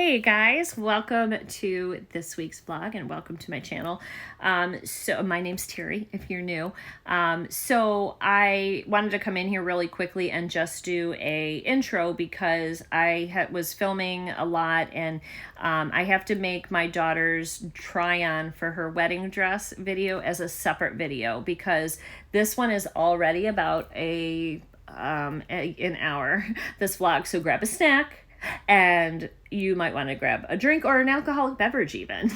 Hey guys, welcome to this week's vlog and welcome to my channel. So my name's Terri if you're new. So I wanted to come in here really quickly and just do a intro because I was filming a lot and I have to make my daughter's try on for her wedding dress video as a separate video because this one is already about an hour, this vlog. So grab a snack. And you might want to grab a drink or an alcoholic beverage even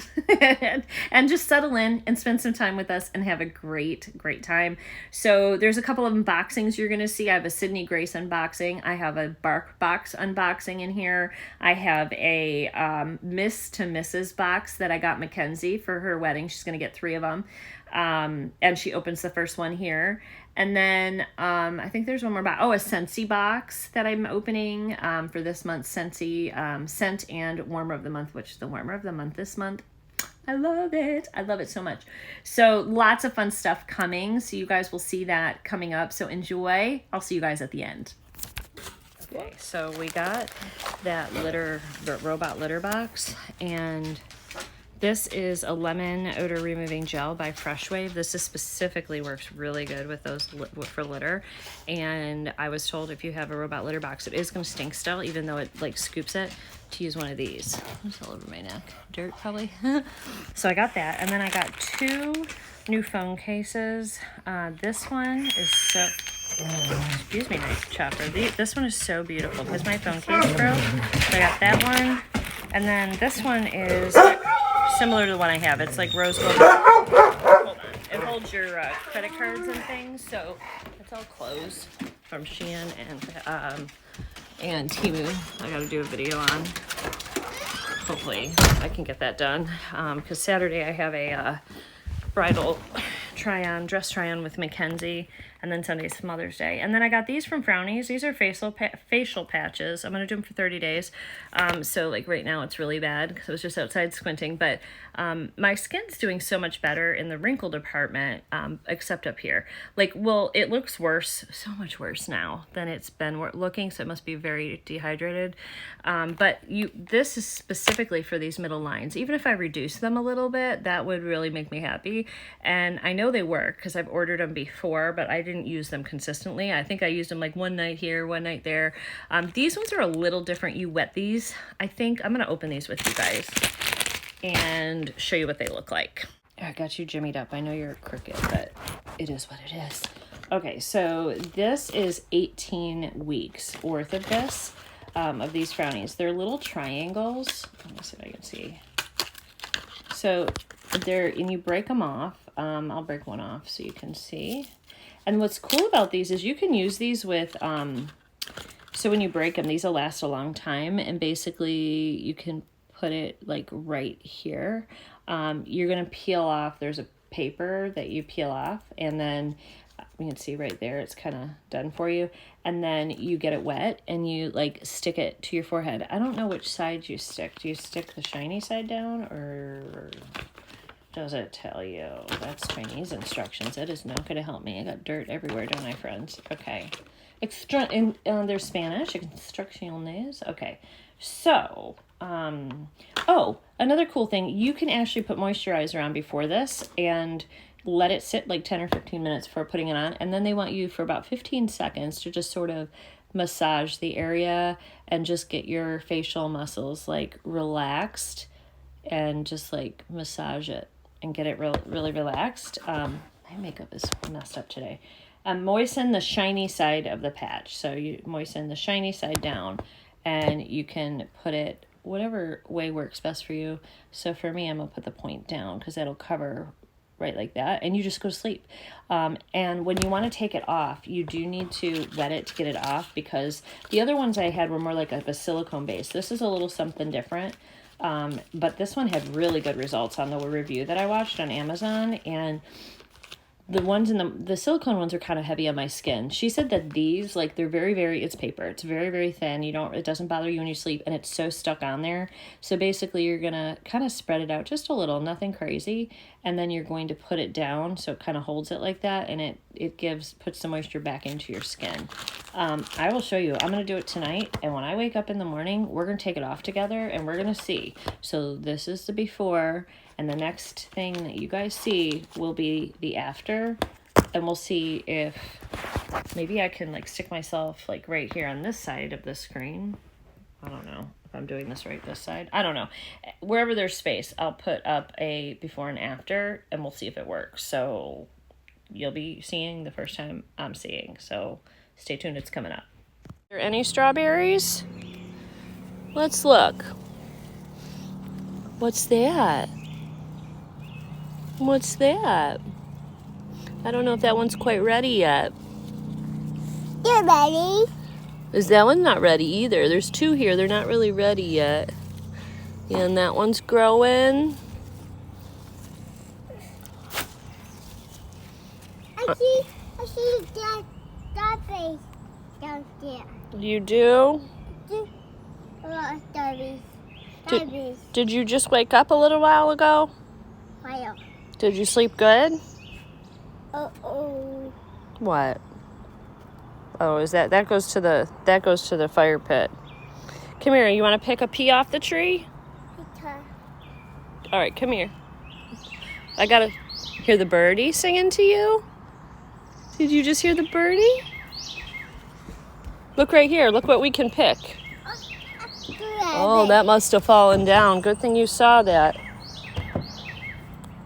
and just settle in and spend some time with us and have a great time. So there's a couple of unboxings you're going to see. I have a Sydney Grace unboxing. I have a Bark box unboxing in here. I have a Miss to Mrs. box that I got Mackenzie for her wedding. She's going to get 3 of them. And she opens the first one here. And then I think there's one more box. Oh, a Scentsy box that I'm opening for this month's Scentsy scent and warmer of the month, which is the warmer of the month this month. I love it. I love it so much. So lots of fun stuff coming. So you guys will see that coming up. So enjoy. I'll see you guys at the end. Okay, so we got that robot litter box, and this is a lemon odor removing gel by Fresh Wave. This is specifically works really good with those for litter. And I was told if you have a robot litter box, it is going to stink still, even though it like scoops it, to use one of these. It's all over my neck. Dirt probably. So I got that. And then I got 2 new phone cases. This one is so... excuse me, nice chopper. This one is so beautiful because my phone case broke. So I got that one. And then this one is similar to the one I have. It's like rose gold. Hold on. It holds your credit cards and things. So it's all clothes from Shein and Temu. I got to do a video on. Hopefully I can get that done. Because Saturday I have a bridal dress try-on with Mackenzie, and then Sunday's Mother's Day. And then I got these from Frownies. These are facial patches. I'm going to do them for 30 days. So like right now it's really bad because I was just outside squinting, but my skin's doing so much better in the wrinkle department, except up here. Like, well, it looks worse, so much worse now than it's been looking, so it must be very dehydrated. But this is specifically for these middle lines. Even if I reduce them a little bit, that would really make me happy. And I know they work because I've ordered them before, but I didn't use them consistently. I think I used them like one night here, one night there. These ones are a little different. You wet these. I think I'm going to open these with you guys and show you what they look like. I got you jimmied up. I know you're crooked, but it is what it is. Okay, so this is 18 weeks worth of this, of these Frownies. They're little triangles. Let me see if I can see. So and you break them off. I'll break one off so you can see. And what's cool about these is you can use these with, so when you break them, these will last a long time. And basically you can put it like right here. You're going to peel off, there's a paper that you peel off, and then you can see right there, it's kind of done for you. And then you get it wet and you like stick it to your forehead. I don't know which side you stick. Do you stick the shiny side down, or does it tell you? That's Chinese instructions. It is not going to help me. I got dirt everywhere, don't I, friends? Okay. There's Spanish. Instrucciones. Okay. So, oh, another cool thing. You can actually put moisturizer on before this and let it sit like 10 or 15 minutes before putting it on. And then they want you for about 15 seconds to just sort of massage the area and just get your facial muscles like relaxed and just like massage it and get it really relaxed. My makeup is messed up today. Moisten the shiny side of the patch. So you moisten the shiny side down and you can put it whatever way works best for you. So for me, I'm going to put the point down because that'll cover right like that. And you just go to sleep. And when you want to take it off, you do need to wet it to get it off because the other ones I had were more like a silicone base. This is a little something different. But this one had really good results on the review that I watched on Amazon, and the ones in the silicone ones are kind of heavy on my skin. She said that these, like, they're very, it's paper. It's very thin. It doesn't bother you when you sleep, and it's so stuck on there. So basically you're going to kind of spread it out just a little, nothing crazy. And then you're going to put it down so it kind of holds it like that, and it puts the moisture back into your skin. I will show you. I'm going to do it tonight, and when I wake up in the morning, we're going to take it off together, and we're going to see. So this is the before, and the next thing that you guys see will be the after, and we'll see if maybe I can like stick myself like right here on this side of the screen. I don't know if I'm doing this right this side. I don't know. Wherever there's space, I'll put up a before and after, and we'll see if it works. So you'll be seeing the first time I'm seeing. So stay tuned, it's coming up. Are there any strawberries? Let's look. What's that? What's that? I don't know if that one's quite ready yet. You're ready. Is that one not ready either? There's two here, they're not really ready yet. Yeah, and that one's growing. I see that strawberries down there. You do? A lot of strawberries. Did you just wake up a little while ago? Wow. Did you sleep good? Uh-oh. What? Oh, is that goes to the fire pit. Come here, you want to pick a pea off the tree? All right, come here. I gotta hear the birdie singing to you. Did you just hear the birdie? Look right here. Look what we can pick. Oh, that must have fallen down. Good thing you saw that.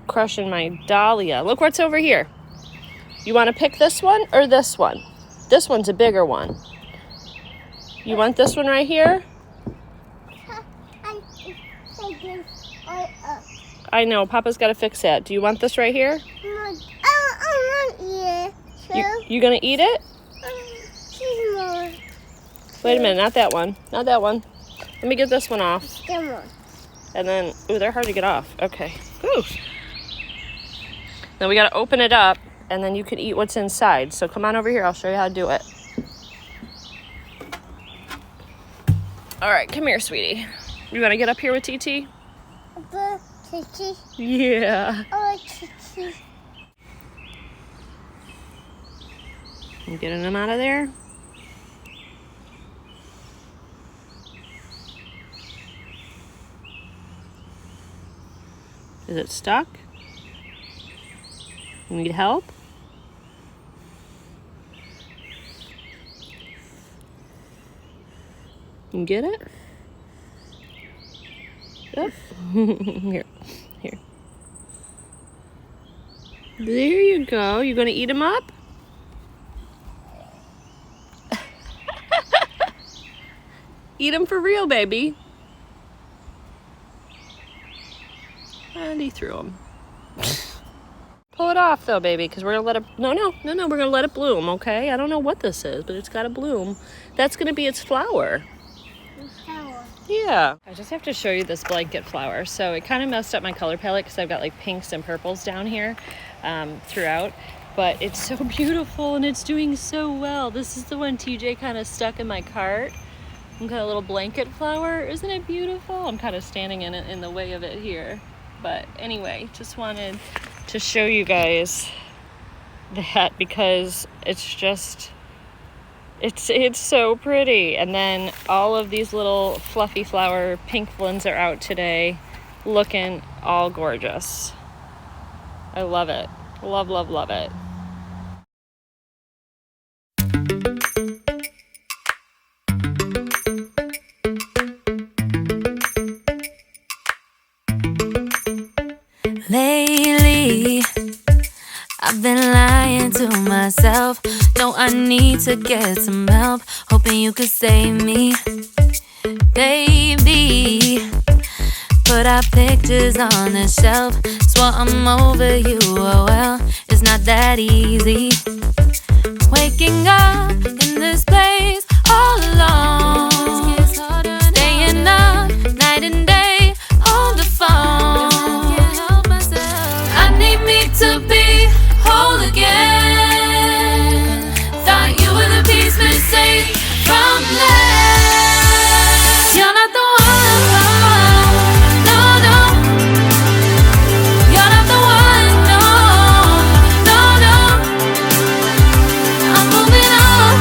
Crushing my dahlia. Look what's over here. You want to pick this one or this one? This one's a bigger one. You want this one right here? I know, Papa's got to fix that. Do you want this right here? You gonna eat it? Wait a minute, not that one. Not that one. Let me get this one off. And then, ooh, they're hard to get off. Okay. Ooh. Then we gotta open it up, and then you can eat what's inside. So come on over here, I'll show you how to do it. All right, come here, sweetie. You wanna get up here with TT? Yeah. You getting them out of there? Is it stuck? You need help? You get it? Oh. Here. There you go. You gonna eat them up? Eat them for real, baby. And he threw them. Pull it off though, baby, because we're gonna let it, no, we're gonna let it bloom, okay? I don't know what this is, but it's gotta bloom. That's gonna be its flower. Yeah. I just have to show you this blanket flower. So it kind of messed up my color palette because I've got like pinks and purples down here throughout. But it's so beautiful and it's doing so well. This is the one TJ kind of stuck in my cart. I've got a little blanket flower. Isn't it beautiful? I'm kind of standing in the way of it here. But anyway, just wanted to show you guys that because it's just... It's so pretty. And then all of these little fluffy flower pink ones are out today looking all gorgeous. I love it. Love, love, love it. Lately, I've been lying to myself. No, I need to get some help. Hoping you could save me, baby. Put our pictures on the shelf. Swore I'm over you, oh well, it's not that easy. Waking up in this place all alone. Staying up night and day on the phone. I need me to be whole again. Thought you were the piece missing from left. You're not the one, no, no. You're not the one, no, no, no. I'm moving on.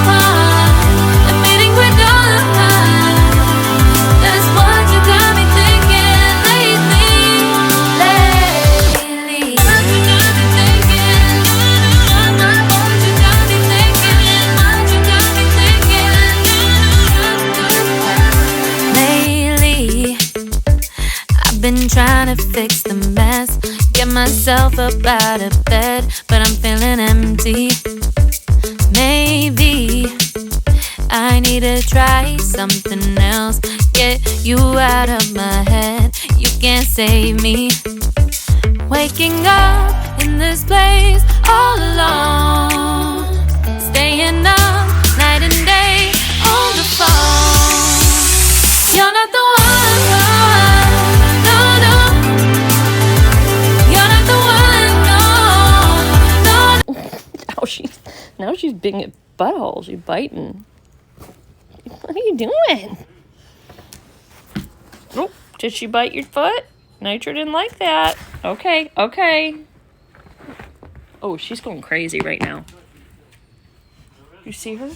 fix the mess. Get myself up out of bed, but I'm feeling empty. Maybe I need to try something else. Get you out of my head, you can't save me. Waking up in this place all alone, staying up night and day on the phone. You're not the one, no, no. You're not the one, no, no. Now she's being a butthole. She's biting. What are you doing? Oh, did she bite your foot? Nitro didn't like that. Okay, okay. Oh, she's going crazy right now. You see her?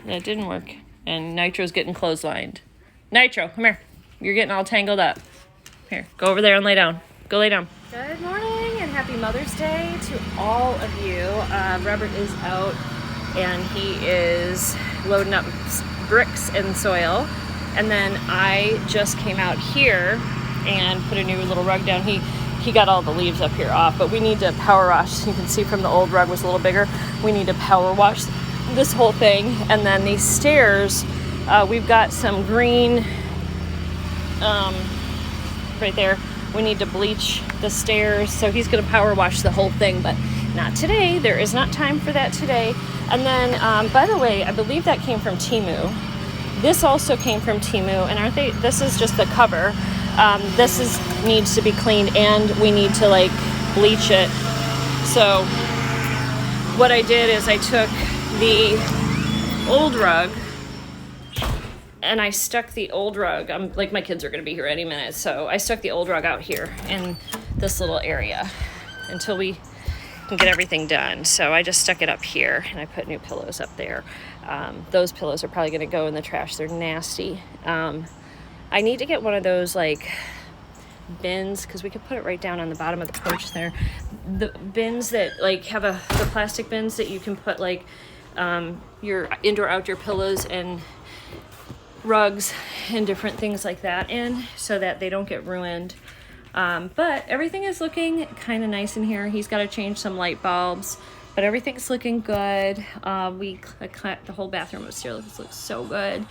That didn't work. And Nitro's getting clotheslined. Nitro, come here. You're getting all tangled up. Here, go over there and lay down. Go lay down. Good morning and happy Mother's Day to all of you. Robert is out and he is loading up bricks and soil. And then I just came out here and put a new little rug down. He got all the leaves up here off, but we need to power wash. You can see from the old rug was a little bigger. We need to power wash this whole thing. And then these stairs, we've got some green right there. We need to bleach the stairs. So he's gonna power wash the whole thing, but not today. There is not time for that today. And then, by the way, I believe that came from Temu. This also came from Temu, and aren't they? This is just the cover. Needs to be cleaned, and we need to like bleach it. So what I did is I took the old rug and I stuck the old rug. Like my kids are gonna be here any minute, so I stuck the old rug out here in this little area until we can get everything done. So I just stuck it up here and I put new pillows up there. Those pillows are probably gonna go in the trash. They're nasty. I need to get one of those like bins, because we could put it right down on the bottom of the porch there. The bins that like have the plastic bins that you can put like your indoor outdoor pillows and rugs and different things like that in, so that they don't get ruined. But everything is looking kind of nice in here. He's got to change some light bulbs, but everything's looking good. We cut the whole bathroom upstairs. Looks so good.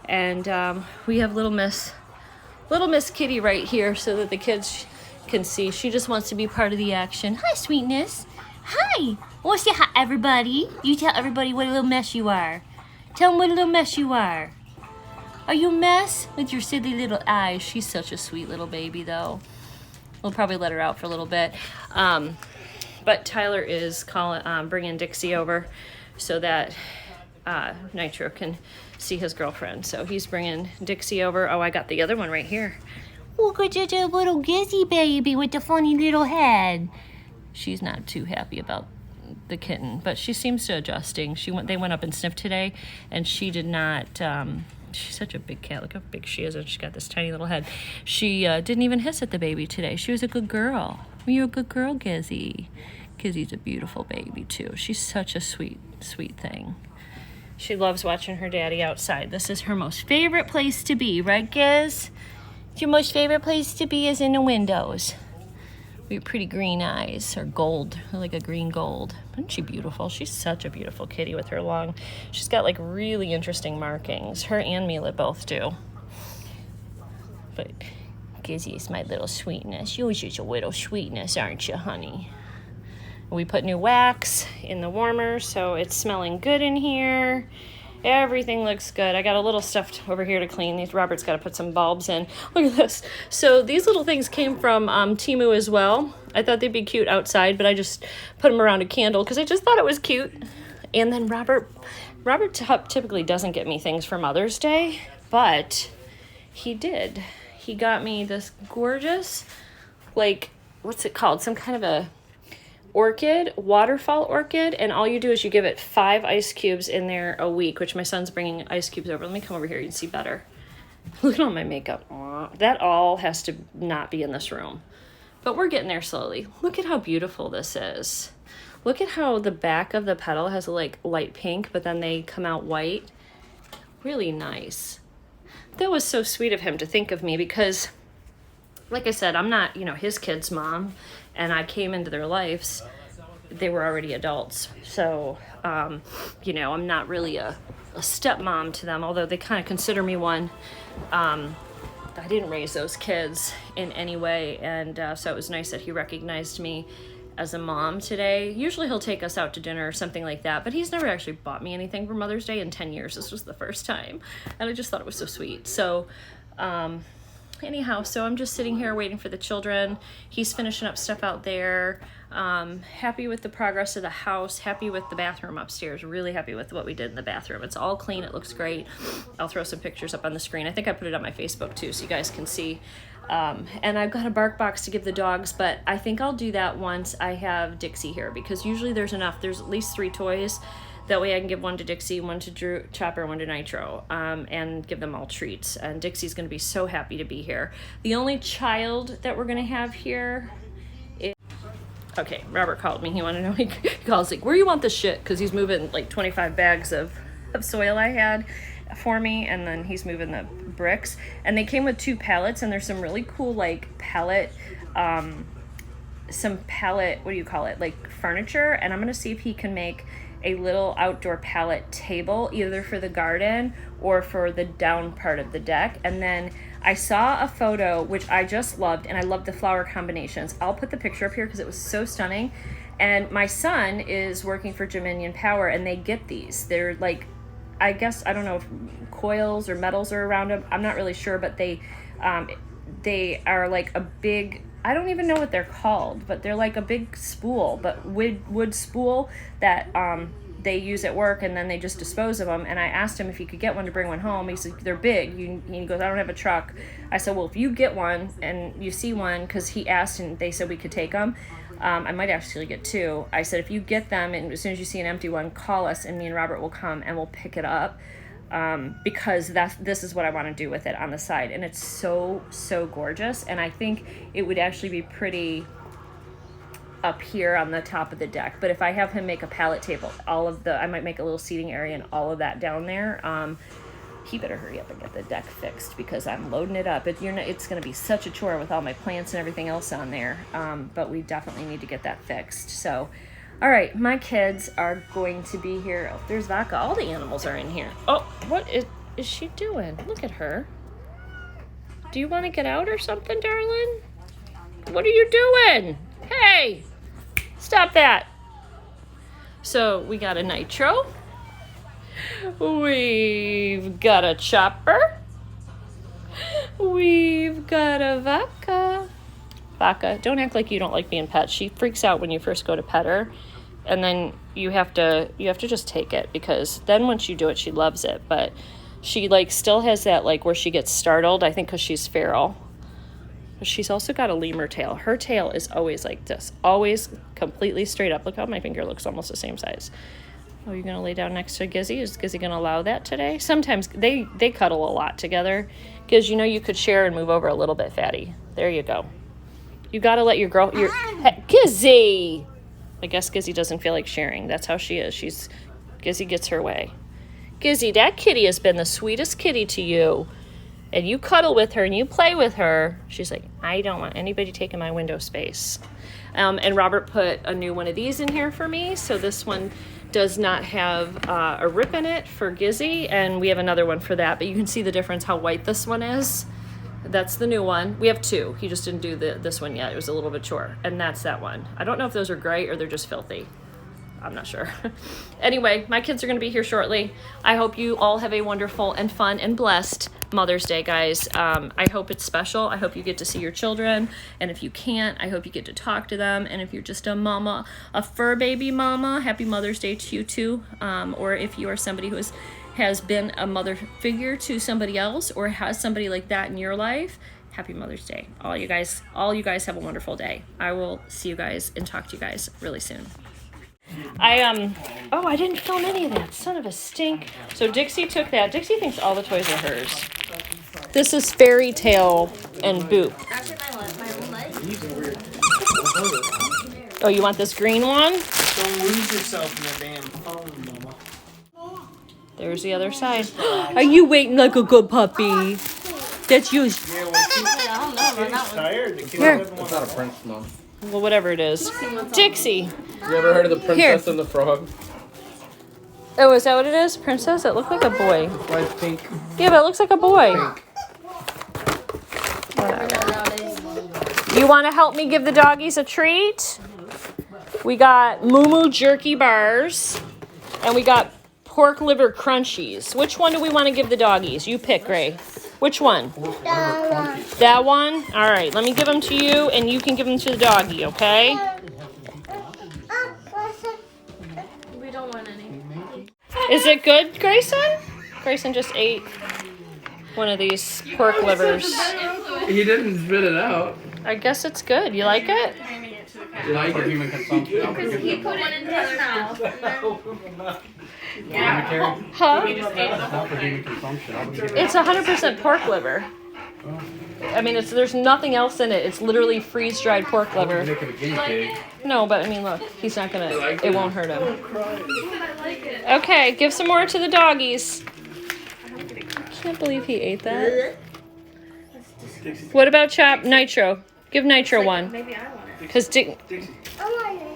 And we have little Miss Kitty right here so that the kids can see. She just wants to be part of the action. Hi, sweetness. Hi. Well, say hi, everybody. You tell everybody what a little mess you are. Tell them what a little mess you are. Are you a mess? With your silly little eyes. She's such a sweet little baby, though. We'll probably let her out for a little bit. But Tyler is bringing Dixie over so that Nitro can see his girlfriend. So he's bringing Dixie over. Oh, I got the other one right here. Look at your little Gizzy baby with the funny little head. She's not too happy about the kitten, but she seems to adjusting. They went up and sniffed today, and she did not. She's such a big cat. Look how big she is, and she's got this tiny little head. She didn't even hiss at the baby today. She was a good girl. Were you a good girl, Gizzy? Gizzy's a beautiful baby too. She's such a sweet, sweet thing. She loves watching her daddy outside. This is her most favorite place to be, right, Giz? Your most favorite place to be is in the windows. With your pretty green eyes, or gold, like a green gold. Isn't she beautiful? She's such a beautiful kitty with her long. She's got like really interesting markings. Her and Mila both do. But Gizzy's my little sweetness. You're just a little sweetness, aren't you, honey? We put new wax in the warmer, so it's smelling good in here. Everything looks good. I got a little stuff over here to clean. Robert's got to put some bulbs in. Look at this. So these little things came from Temu as well. I thought they'd be cute outside, but I just put them around a candle because I just thought it was cute. And then Robert typically doesn't get me things for Mother's Day, but he did. He got me this gorgeous, like, what's it called? Some kind of a orchid, waterfall orchid, and all you do is you give it 5 ice cubes in there a week, which my son's bringing ice cubes over. Let me come over here, you can see better. Look at all my makeup. That all has to not be in this room, but we're getting there slowly. Look at how beautiful this is. Look at how the back of the petal has like light pink, but then they come out white. Really nice. That was so sweet of him to think of me, because like I said, I'm not, you know, his kid's mom, and I came into their lives. They were already adults. So, you know, I'm not really a stepmom to them, although they kind of consider me one. I didn't raise those kids in any way, and so it was nice that he recognized me as a mom today. Usually he'll take us out to dinner or something like that, but he's never actually bought me anything for Mother's Day in 10 years. This was the first time, and I just thought it was so sweet. So anyhow, so I'm just sitting here waiting for the children. He's finishing up stuff out there. Happy with the progress of the house, happy with the bathroom upstairs, really happy with what we did in the bathroom. It's all clean, it looks great. I'll throw some pictures up on the screen. I think I put it on my Facebook too, so you guys can see. And I've got a bark box to give the dogs, but I think I'll do that once I have Dixie here, because usually there's enough. There's at least 3 toys. That way I can give one to Dixie, one to Drew, Chopper, one to Nitro, and give them all treats. And Dixie's going to be so happy to be here. The only child that we're going to have here is... Okay, Robert called me. He wanted to know. He calls like, where do you want this shit? Because he's moving like 25 bags of soil I had for me, and then he's moving the bricks. And they came with 2 pallets, and there's some really cool like pallet... some pallet, what do you call it? Like furniture. And I'm going to see if he can make a little outdoor pallet table, either for the garden or for the down part of the deck. And then I saw a photo, which I just loved, and I love the flower combinations. I'll put the picture up here because it was so stunning. And my son is working for Dominion Power, and they get these. They're like, I guess, I don't know if coils or metals are around them. I'm not really sure, but they are like a big, I don't even know what they're called, but they're like a big spool, but wood spool that they use at work, and then they just dispose of them. And I asked him if he could get one to bring one home. He said, they're big. He goes, I don't have a truck. I said, well, if you get one and you see one, because he asked and they said we could take them. I might actually get 2. I said, if you get them and as soon as you see an empty one, call us, and me and Robert will come and we'll pick it up. Because this is what I want to do with it on the side, and it's so gorgeous. And I think it would actually be pretty up here on the top of the deck. But if I have him make a pallet table, I might make a little seating area and all of that down there. He better hurry up and get the deck fixed, because I'm loading it up. It's going to be such a chore with all my plants and everything else on there. But we definitely need to get that fixed. So. All right, my kids are going to be here. Oh, there's Vodka. All the animals are in here. Oh, what is she doing? Look at her. Do you want to get out or something, darling? What are you doing? Hey, stop that. So we got a Nitro. We've got a Chopper. We've got a Vodka. Vodka, don't act like you don't like being pet. She freaks out when you first go to pet her. And then you have to just take it, because then once you do it, she loves it. But she like still has that like where she gets startled, I think, because she's feral. But she's also got a lemur tail. Her tail is always like this, always completely straight up. Look how my finger looks almost the same size. Oh, you're gonna lay down next to Gizzy? Is Gizzy gonna allow that today? Sometimes they cuddle a lot together, because you know you could share and move over a little bit, Fatty. There you go. You gotta let your hey, Gizzy. I guess Gizzy doesn't feel like sharing. That's how she is. Gizzy gets her way. Gizzy, that kitty has been the sweetest kitty to you. And you cuddle with her and you play with her. She's like, I don't want anybody taking my window space. And Robert put a new one of these in here for me. So this one does not have a rip in it for Gizzy. And we have another one for that. But you can see the difference how white this one is. That's the new one. We have 2. He just didn't do this one yet. It was a little bit short. And that's that one. I don't know if those are gray or they're just filthy. I'm not sure. Anyway, my kids are going to be here shortly. I hope you all have a wonderful and fun and blessed Mother's Day, guys. I hope it's special. I hope you get to see your children. And if you can't, I hope you get to talk to them. And if you're just a mama, a fur baby mama, happy Mother's Day to you too. Or if you are somebody who has been a mother figure to somebody else, or has somebody like that in your life, happy Mother's Day. All you guys have a wonderful day. I will see you guys and talk to you guys really soon. I didn't film any of that. Son of a stink. So Dixie took that. Dixie thinks all the toys are hers. This is Fairy Tale and Boop. Oh, you want this green one? Don't lose yourself in the damn phone, Mama. There's the other side. Are you waiting like a good puppy? That's you. Yeah, well, Kitty's tired. The kitty Here. doesn't It's want not a prince, Mom. Well, whatever it is. Dixie. You ever heard of the Princess and the Frog? Oh, is that what it is? Princess? It looked like a boy. Why it's pink? Yeah, but it looks like a boy. You want to help me give the doggies a treat? We got Moo jerky bars, and we got pork liver crunchies. Which one do we want to give the doggies? You pick, Gray. Which one? That one? All right, let me give them to you, and you can give them to the doggie, okay? We don't want any. Is it good, Grayson? Grayson just ate one of these pork livers. He didn't spit it out. I guess it's good. You like it? You like it? Human consumption. Because he put it in his mouth. Huh? It's not for human consumption. I would give it. It's 100% pork liver. I mean, there's nothing else in it. It's literally freeze-dried pork liver. Make it a guinea pig. No, but I mean, look, he's not gonna. like It it? won't hurt him. I like it. Okay, give some more to the doggies. I can't believe he ate that. What about Chop Nitro? Give Nitro one. Maybe I want it. Cause Dick.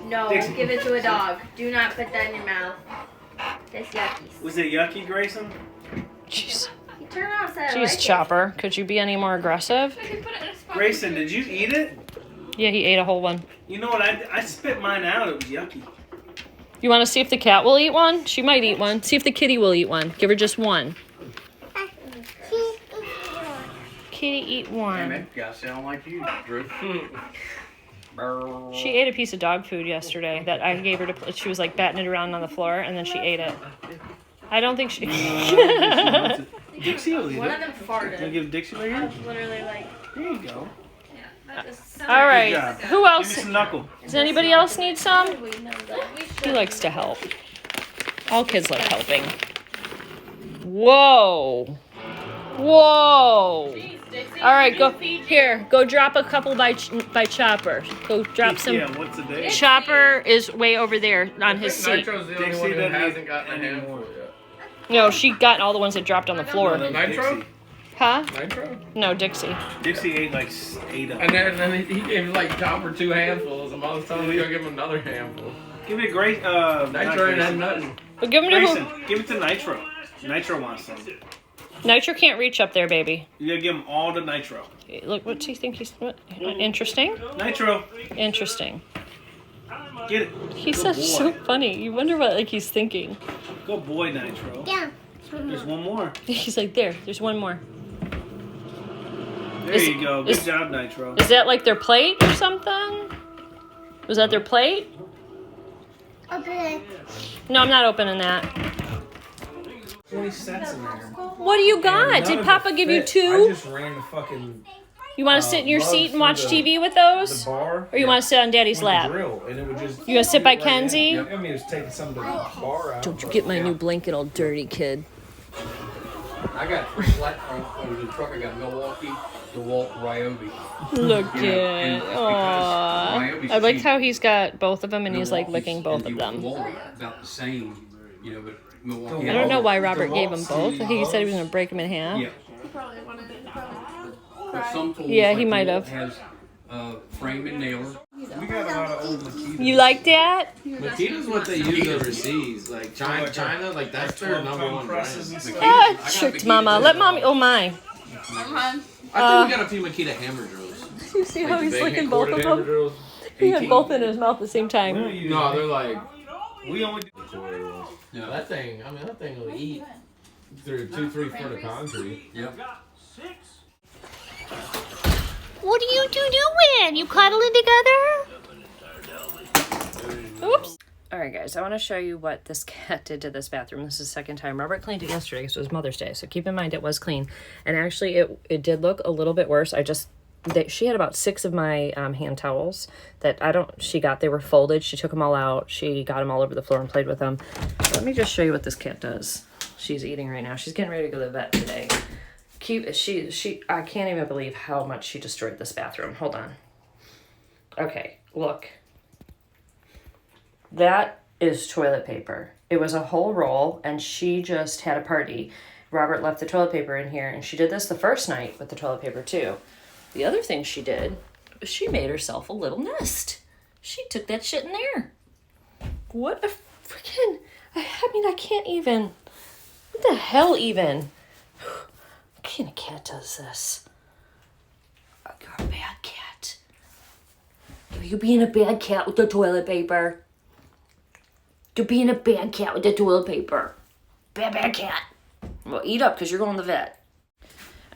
No, give it to a dog. Do not put that in your mouth. That's yucky. Was it yucky, Grayson? Jeez. You turn around and said I Jeez, like Chopper. Could you be any more aggressive? Grayson, did you eat it? Yeah, he ate a whole one. You know what? I spit mine out. It was yucky. You want to see if the cat will eat one? She might eat one. See if the kitty will eat one. Give her just one. Kitty, eat Damn one. it. Gotta sound like you, Drew. She ate a piece of dog food yesterday that I gave her to. She was like batting it around on the floor, and then she ate it. I don't think she. Dixie will eat One it. of them Can you farted. give Dixie right here? Literally like. There you go. All right. Good job. Who Give me else? some knuckle. Does anybody else need some? We know that. We He likes to help. All kids like helping. Whoa. Whoa. All right, go here. Go drop a couple by Chopper. Go drop some. Yeah, what's the day? Chopper is way over there on his seat. Nitro's the only Dixie one who doesn't hasn't eat gotten a anymore. handful yet. No, she got all the ones that dropped on the floor. Nitro? Huh? Nitro? No, Dixie. Dixie ate like 8 of them. And then he gave like Chopper 2 handfuls, and I was telling him he's gonna give him another handful. Give it Grace. Nitro ain't had nothing. But give him to Grayson, who? give it to Nitro. Nitro wants some. Nitro can't reach up there, baby. You gotta give him all the Nitro. Look, what do you think he's? What? Interesting. Nitro, Interesting. get it. He's Good such boy. so funny. You wonder what like he's thinking. Good boy, Nitro. Yeah. There's one more. He's like, there's one more. There Is- you go. Good is- job, Nitro. Is that like their plate or something? Was that their plate? Open it. No, I'm not opening that. 20 cents in there. What do you got? Did Papa give you I two? just ran the fucking You want to sit in your love seat and for watch the- TV with the those? bar. Or you want to sit on Daddy's with the lap? grill, and it would just. You gonna sit by right in. Kenzie? I mean, it's taking some of the bar out. Don't you get my new blanket, all dirty kid. I got 3 flat over the truck. I got Milwaukee, DeWalt, Ryobi. Look You know, and at it's because Aww. Ryobi's I like cheap. how he's got both of them and he's like Milwaukee's licking both and of them. DeWalt are about the same, you know, but Milwaukee. I don't know why Robert gave them both. I think he said he was gonna break them in half. Yeah. But some tools, Yeah, he like might DeWalt have. Has frame and nailer. We got a lot of old Makita. You like that? Makita's what they use overseas, like China, like that's their number one brand. Makita, Ah, tricked Mama. Let Mommy. Oh my. I think we got a few Makita hammer drills. You see how he's big licking both of hammer them? drills. He had 18. both in his mouth at the same We time. don't use No, it. they're like, We only do. yeah, that thing. I mean, that thing will eat through 2-3 foot of concrete. Yep. What are you two doing? You cuddling together? Oops. All right, guys, I want to show you what this cat did to this bathroom. This is the second time. Robert cleaned it yesterday because it was Mother's Day, so keep in mind it was clean. And actually, it did look a little bit worse. She had about 6 of my hand towels that they were folded. She took them all out. She got them all over the floor and played with them. Let me just show you what this cat does. She's eating right now. She's getting ready to go to the vet today. I can't even believe how much she destroyed this bathroom. Hold on. Okay, look. That is toilet paper. It was a whole roll, and she just had a party. Robert left the toilet paper in here, and she did this the first night with the toilet paper too. The other thing she did was she made herself a little nest. She took that shit in there. What a freaking, I mean, I can't even, what the hell even? What kind of cat does this? You're a bad cat. You're being a bad cat with the toilet paper. You're being a bad cat with the toilet paper. Bad cat. Well, eat up because you're going to the vet.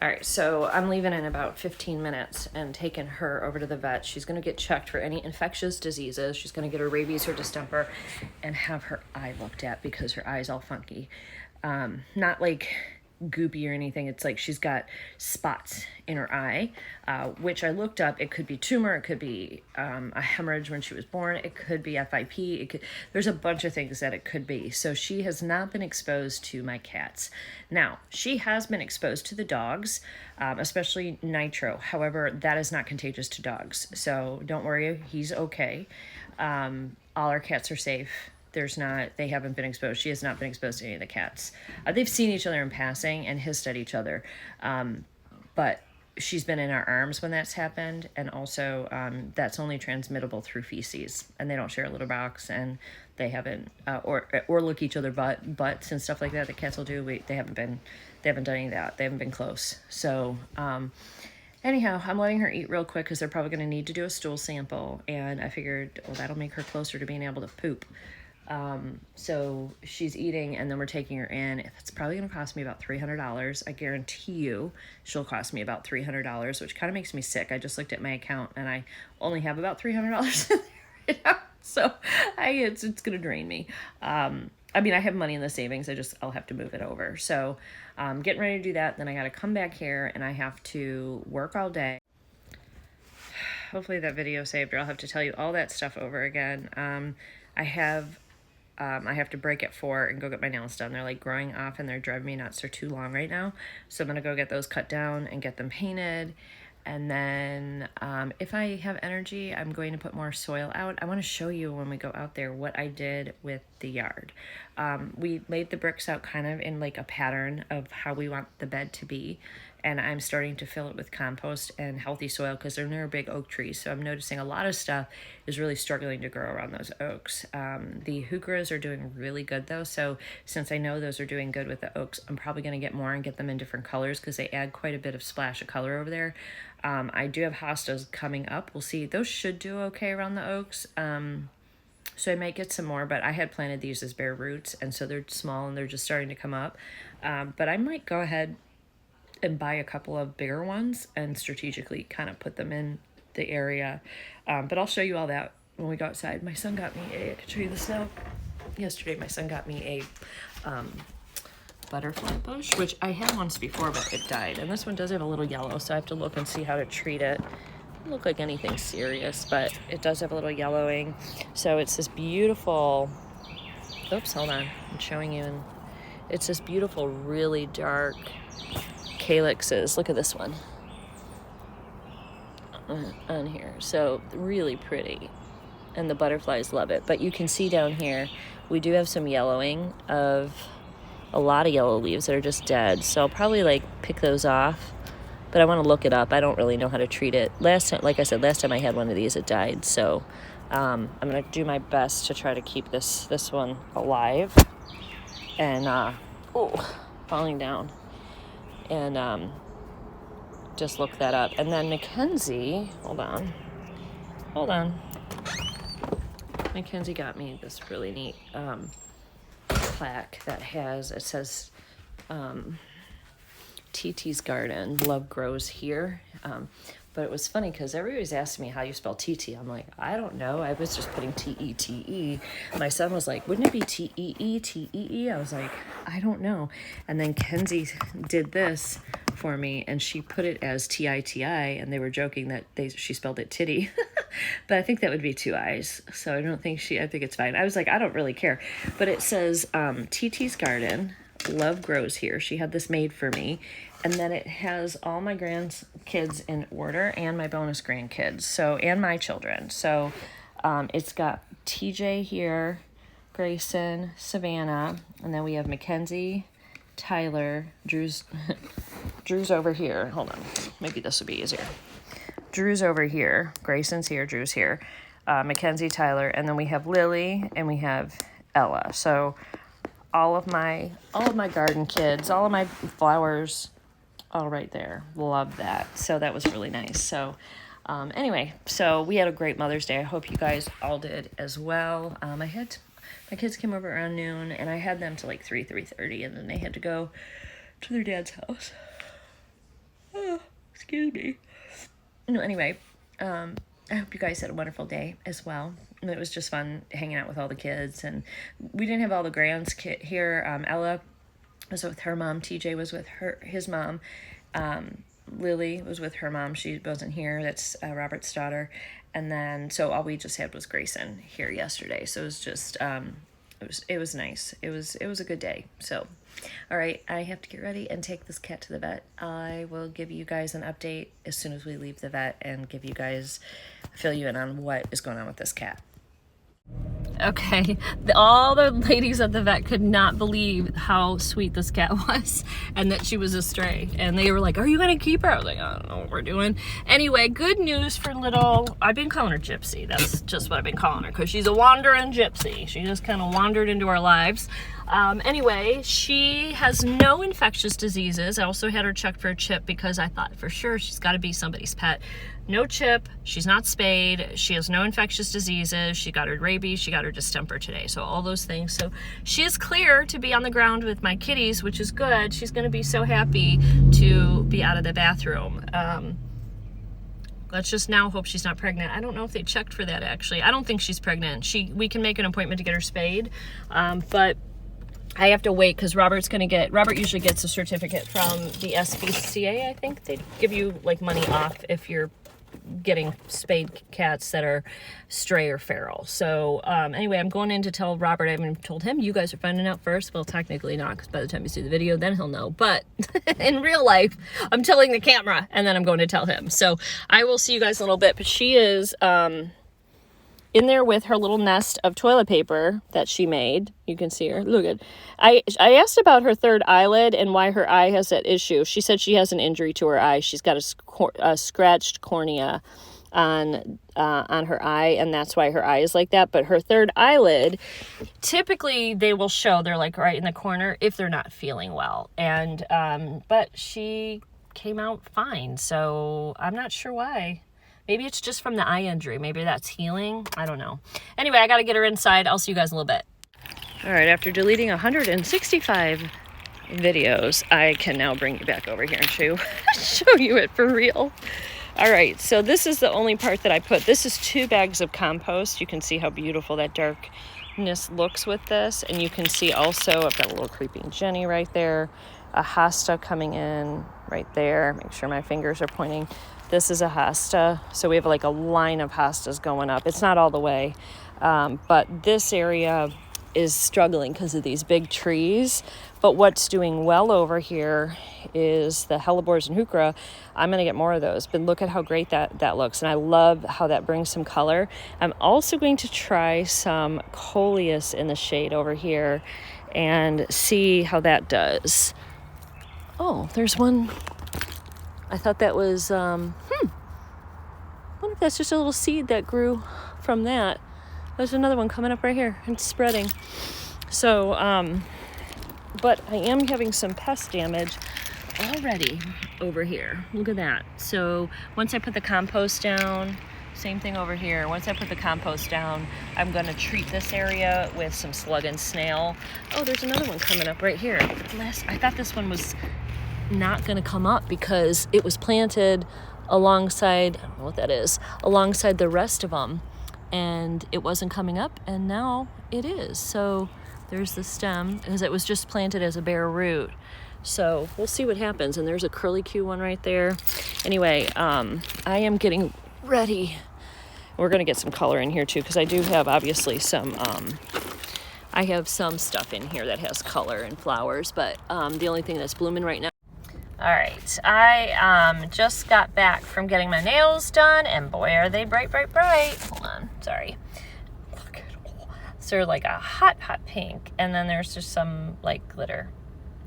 All right, so I'm leaving in about 15 minutes and taking her over to the vet. She's going to get checked for any infectious diseases. She's going to get her rabies or distemper and have her eye looked at because her eye's all funky. Not like goopy or anything. It's like she's got spots in her eye, which I looked up. It could be tumor. It could be a hemorrhage when she was born. It could be FIP. There's a bunch of things that it could be. So she has not been exposed to my cats. Now, she has been exposed to the dogs, especially Nitro. However, that is not contagious to dogs. So don't worry. He's okay. All our cats are safe. They haven't been exposed. She has not been exposed to any of the cats. They've seen each other in passing and hissed at each other. But she's been in our arms when that's happened. And also, that's only transmittable through feces. And they don't share a litter box. And they haven't, or lick each other butts and stuff like that. The cats will do. They haven't done any of that. They haven't been close. So, anyhow, I'm letting her eat real quick because they're probably going to need to do a stool sample. And I figured, well, that'll make her closer to being able to poop. So she's eating and then we're taking her in. It's probably going to cost me about $300. I guarantee you she'll cost me about $300, which kind of makes me sick. I just looked at my account and I only have about $300 in there right now. So it's going to drain me. I mean, I have money in the savings. I'll have to move it over. So, getting ready to do that. Then I got to come back here and I have to work all day. Hopefully that video saved or I'll have to tell you all that stuff over again. I have to break at 4 and go get my nails done. They're like growing off and they're driving me nuts. They're too long right now. So I'm going to go get those cut down and get them painted. And then if I have energy, I'm going to put more soil out. I want to show you when we go out there what I did with the yard. We laid the bricks out kind of in like a pattern of how we want the bed to be. And I'm starting to fill it with compost and healthy soil because they're near big oak trees. So I'm noticing a lot of stuff is really struggling to grow around those oaks. The heucheras are doing really good though. So since I know those are doing good with the oaks, I'm probably going to get more and get them in different colors because they add quite a bit of splash of color over there. I do have hostas coming up. We'll see. Those should do okay around the oaks. So I might get some more, but I had planted these as bare roots. And so they're small and they're just starting to come up. But I might go ahead and buy a couple of bigger ones and strategically kind of put them in the area. But I'll show you all that when we go outside. My son got me I could show you the snow. Yesterday, my son got me a butterfly bush, which I had once before, but it died. And this one does have a little yellow, so I have to look and see how to treat it. Doesn't look like anything serious, but it does have a little yellowing. So it's this beautiful, oops, hold on. I'm showing you. It's this beautiful, really dark calyxes. Look at this one on here. So really pretty. And the butterflies love it. But you can see down here, we do have some yellowing of a lot of yellow leaves that are just dead. So I'll probably like pick those off. But I want to look it up. I don't really know how to treat it. Last time, like I said, last time I had one of these, it died. So I'm going to do my best to try to keep this one alive. And, falling down. And just look that up. And then Mackenzie, hold on. Mackenzie got me this really neat plaque that it says TT's Garden, love grows here. But it was funny because everybody's asking me how you spell TT. I'm like, I don't know. I was just putting TETE. My son was like, wouldn't it be TEE? I was like, I don't know. And then Kenzie did this for me and she put it as TITI and they were joking that she spelled it titty. But I think that would be 2 I's. So I think it's fine. I was like, I don't really care. But it says TT's Garden, love grows here. She had this made for me. And then it has all my grandkids in order and my bonus grandkids. So, and my children. So, it's got TJ here, Grayson, Savannah, and then we have Mackenzie, Tyler, Drew's over here. Hold on. Maybe this will be easier. Drew's over here. Grayson's here. Drew's here. Mackenzie, Tyler, and then we have Lily and we have Ella. So all of my garden kids, all of my flowers, all right there. Love that. So that was really nice. So anyway, so we had a great Mother's Day. I hope you guys all did as well. My kids came over around noon, and I had them to like 3:30, and then they had to go to their dad's house. Oh, excuse me. No, anyway, I hope you guys had a wonderful day as well. It was just fun hanging out with all the kids, and we didn't have all the grands here. Ella was with her mom. TJ was with his mom. Lily was with her mom. She wasn't here. That's Robert's daughter. And then, so all we just had was Grayson here yesterday. So it was just, it was nice. It was a good day. So, all right, I have to get ready and take this cat to the vet. I will give you guys an update as soon as we leave the vet and fill you in on what is going on with this cat. Okay, all the ladies at the vet could not believe how sweet this cat was and that she was a stray. And they were like, are you going to keep her? I was like, I don't know what we're doing. Anyway, good news for I've been calling her Gypsy. That's just what I've been calling her because she's a wandering gypsy. She just kind of wandered into our lives. Anyway, she has no infectious diseases. I also had her checked for a chip because I thought for sure she's got to be somebody's pet. No chip, she's not spayed, she has no infectious diseases, she got her rabies, she got her distemper today, so all those things. So she is clear to be on the ground with my kitties, which is good. She's going to be so happy to be out of the bathroom. Let's just now hope she's not pregnant. I don't know if they checked for that, actually. I don't think she's pregnant. We can make an appointment to get her spayed, but I have to wait because Robert usually gets a certificate from the SPCA, I think. They give you like money off if you're getting spayed cats that are stray or feral. So anyway, I'm going in to tell Robert. I haven't told him. You guys are finding out first. Well, technically not, because by the time you see the video, then he'll know. But in real life, I'm telling the camera, and then I'm going to tell him. So I will see you guys in a little bit. But she is in there with her little nest of toilet paper that she made. You can see her. Look at. I asked about her third eyelid and why her eye has that issue. She said she has an injury to her eye. She's got a scratched cornea on her eye, and that's why her eye is like that. But her third eyelid, typically they will show, they're like right in the corner if they're not feeling well. And but she came out fine, so I'm not sure why. Maybe it's just from the eye injury. Maybe that's healing. I don't know. Anyway, I got to get her inside. I'll see you guys in a little bit. All right, after deleting 165 videos, I can now bring you back over here and show you it for real. All right, so this is the only part that I put. This is 2 bags of compost. You can see how beautiful that darkness looks with this. And you can see also, I've got a little creeping Jenny right there. A hosta coming in right there. Make sure my fingers are pointing. This is a hosta, so we have like a line of hostas going up. It's not all the way, but this area is struggling because of these big trees. But what's doing well over here is the hellebores and heuchera. I'm going to get more of those, but look at how great that looks. And I love how that brings some color. I'm also going to try some coleus in the shade over here and see how that does. Oh, there's one. I thought that was, I wonder if that's just a little seed that grew from that. There's another one coming up right here and spreading. So, but I am having some pest damage already over here. Look at that. So once I put the compost down, same thing over here. Once I put the compost down, I'm going to treat this area with some slug and snail. Oh, there's another one coming up right here. I thought this one was not going to come up because it was planted alongside, I don't know what that is, alongside the rest of them, and it wasn't coming up, and now it is. So there's the stem, because it was just planted as a bare root. So we'll see what happens. And there's a curlicue one right there. Anyway, I am getting ready. We're going to get some color in here too, because I do have obviously some I have some stuff in here that has color and flowers, but the only thing that's blooming right now. All right, I just got back from getting my nails done, and boy, are they bright, bright, bright. Hold on, sorry. Look at, so they're like a hot, hot pink, and then there's just some like glitter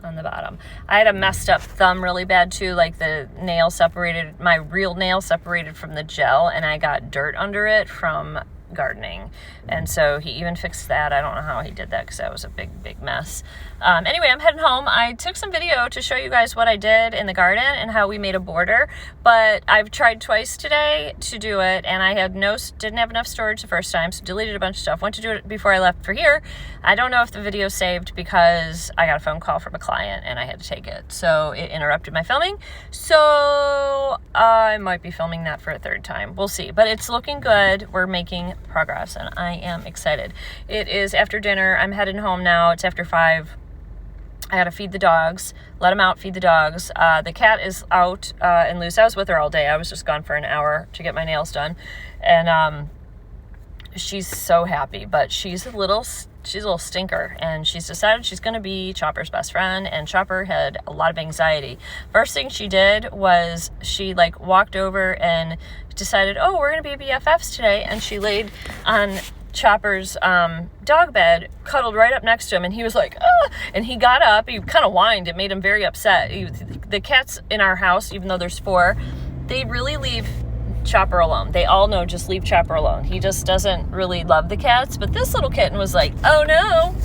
on the bottom. I had a messed up thumb really bad too, like the nail separated, my real nail separated from the gel, and I got dirt under it from gardening, and so he even fixed that. I don't know how he did that because that was a big mess. Anyway, I'm heading home. I took some video to show you guys what I did in the garden and how we made a border, but I've tried twice today to do it, and I had didn't have enough storage the first time, so deleted a bunch of stuff. Went to do it before I left for here. I don't know if the video saved because I got a phone call from a client and I had to take it, so it interrupted my filming. So I might be filming that for a third time. We'll see, but it's looking good. We're making progress, and I am excited. It is after dinner. I'm heading home now. It's after 5. I gotta feed the dogs, let them out, feed the dogs. The cat is out and loose. I was with her all day. I was just gone for an hour to get my nails done, and she's so happy, but she's a little stinker, and she's decided she's going to be Chopper's best friend, and Chopper had a lot of anxiety. First thing she did was she like walked over and decided, oh, we're going to be BFFs today, and she laid on Chopper's dog bed, cuddled right up next to him, and he was like, ah! And he got up, he kind of whined. It made him very upset. The cats in our house, even though there's 4, they really leave Chopper alone. They all know, just leave Chopper alone. He just doesn't really love the cats, but this little kitten was like, oh no,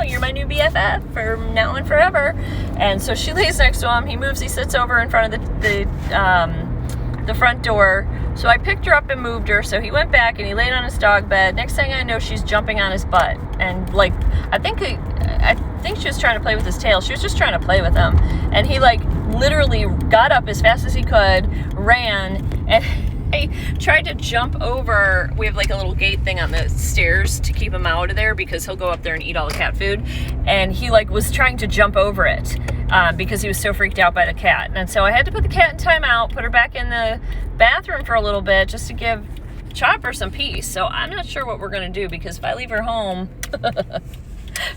you're my new BFF for now and forever. And so she lays next to him. He moves, he sits over in front of the front door. So I picked her up and moved her. So he went back and he laid on his dog bed. Next thing I know, she's jumping on his butt, and like I think she was trying to play with his tail. She was just trying to play with him, and he like literally got up as fast as he could, ran, and I tried to jump over. We have like a little gate thing on the stairs to keep him out of there because he'll go up there and eat all the cat food. And he like was trying to jump over it because he was so freaked out by the cat. And so I had to put the cat in timeout, put her back in the bathroom for a little bit just to give Chopper some peace. So I'm not sure what we're gonna do, because if I leave her home,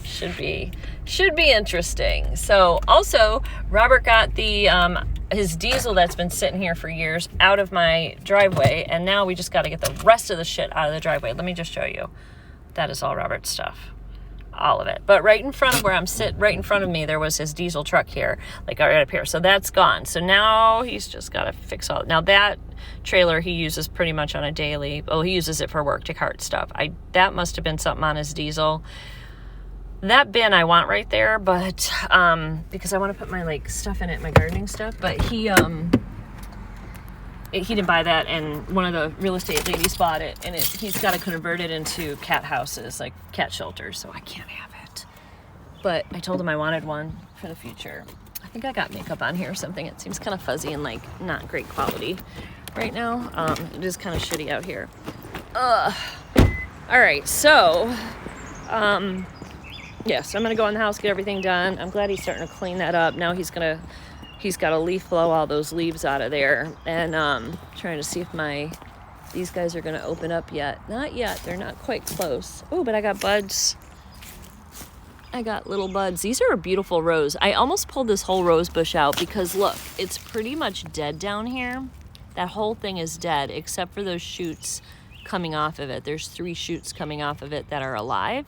should be interesting. So also Robert got the his diesel that's been sitting here for years out of my driveway, and now we just got to get the rest of the shit out of the driveway. Let me just show you. That is all Robert's stuff, all of it. But right in front of where I'm sitting, right in front of me, there was his diesel truck here, like right up here. So that's gone. So now he's just got to fix all. Now that trailer he uses pretty much on a daily. Oh, he uses it for work to cart stuff. That must have been something on his diesel. That bin I want right there, but because I want to put my like stuff in it, my gardening stuff. But he didn't buy that, and one of the real estate ladies bought it, and he's got to convert it into cat houses, like cat shelters, so I can't have it. But I told him I wanted one for the future. I think I got makeup on here or something. It seems kind of fuzzy and like not great quality right now. It is kind of shitty out here. All right, so yeah, so I'm gonna go in the house, get everything done. I'm glad he's starting to clean that up. Now he's got to leaf blow all those leaves out of there, and trying to see if these guys are gonna open up yet. Not yet, they're not quite close. Oh, but I got buds. I got little buds. These are a beautiful rose. I almost pulled this whole rose bush out because look, it's pretty much dead down here. That whole thing is dead except for those shoots coming off of it. There's 3 shoots coming off of it that are alive.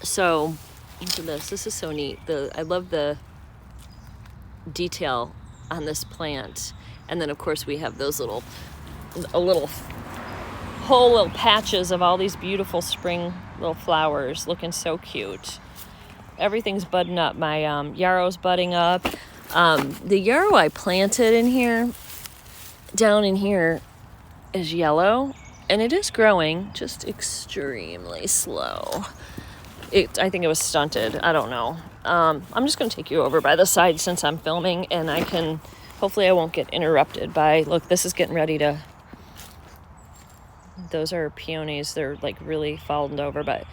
So look at this. This is so neat. I love the detail on this plant. And then of course we have those little patches of all these beautiful spring little flowers looking so cute. Everything's budding up. My yarrow's budding up. The yarrow I planted in here, down in here, is yellow, and it is growing, just extremely slow. I think it was stunted. I don't know. I'm just going to take you over by the side since I'm filming, and hopefully I won't get interrupted by, look, this is getting ready to, those are peonies. They're like really fallen over, but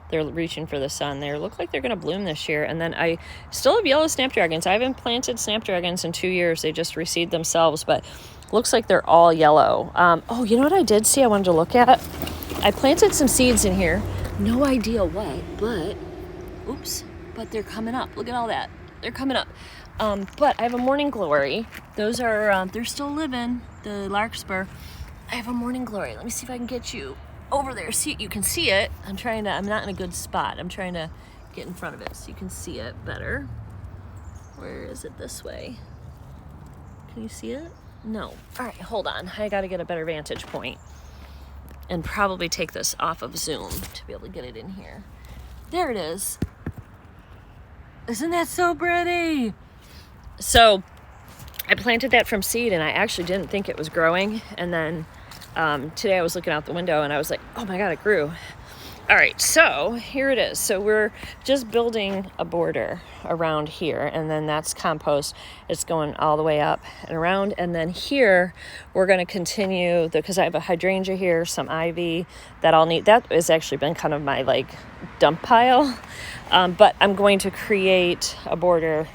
they're reaching for the sun. They look like they're going to bloom this year. And then I still have yellow snapdragons. I haven't planted snapdragons in 2 years. They just reseed themselves, but looks like they're all yellow. Oh, you know what I did see I wanted to look at? I planted some seeds in here. No idea what, but they're coming up. Look at all that. They're coming up. But I have a morning glory. Those are, they're still living, the larkspur. I have a morning glory. Let me see if I can get you over there. See it, you can see it. I'm not in a good spot. I'm trying to get in front of it so you can see it better. Where is it this way? Can you see it? No. All right, hold on. I got to get a better vantage point and probably take this off of Zoom to be able to get it in here. There it is. Isn't that so pretty? So I planted that from seed and I actually didn't think it was growing. And then today I was looking out the window and I was like, oh my God, it grew. All right, so here it is. So we're just building a border around here, and then that's compost. It's going all the way up and around, and then here we're going to continue because I have a hydrangea here, some ivy that I'll need. That has actually been kind of my like dump pile, but I'm going to create a border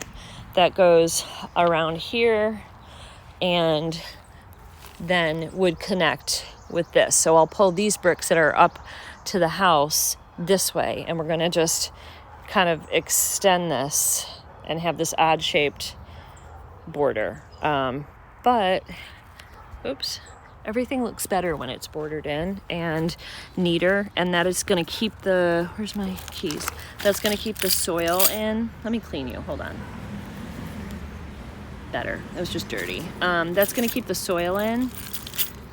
that goes around here and then would connect with this. So I'll pull these bricks that are up to the house this way, and we're going to just kind of extend this and have this odd shaped border. But oops, everything looks better when it's bordered in and neater, and that is going to keep the, where's my keys? That's going to keep the soil in. Let me clean you, hold on. Better, it was just dirty. That's going to keep the soil in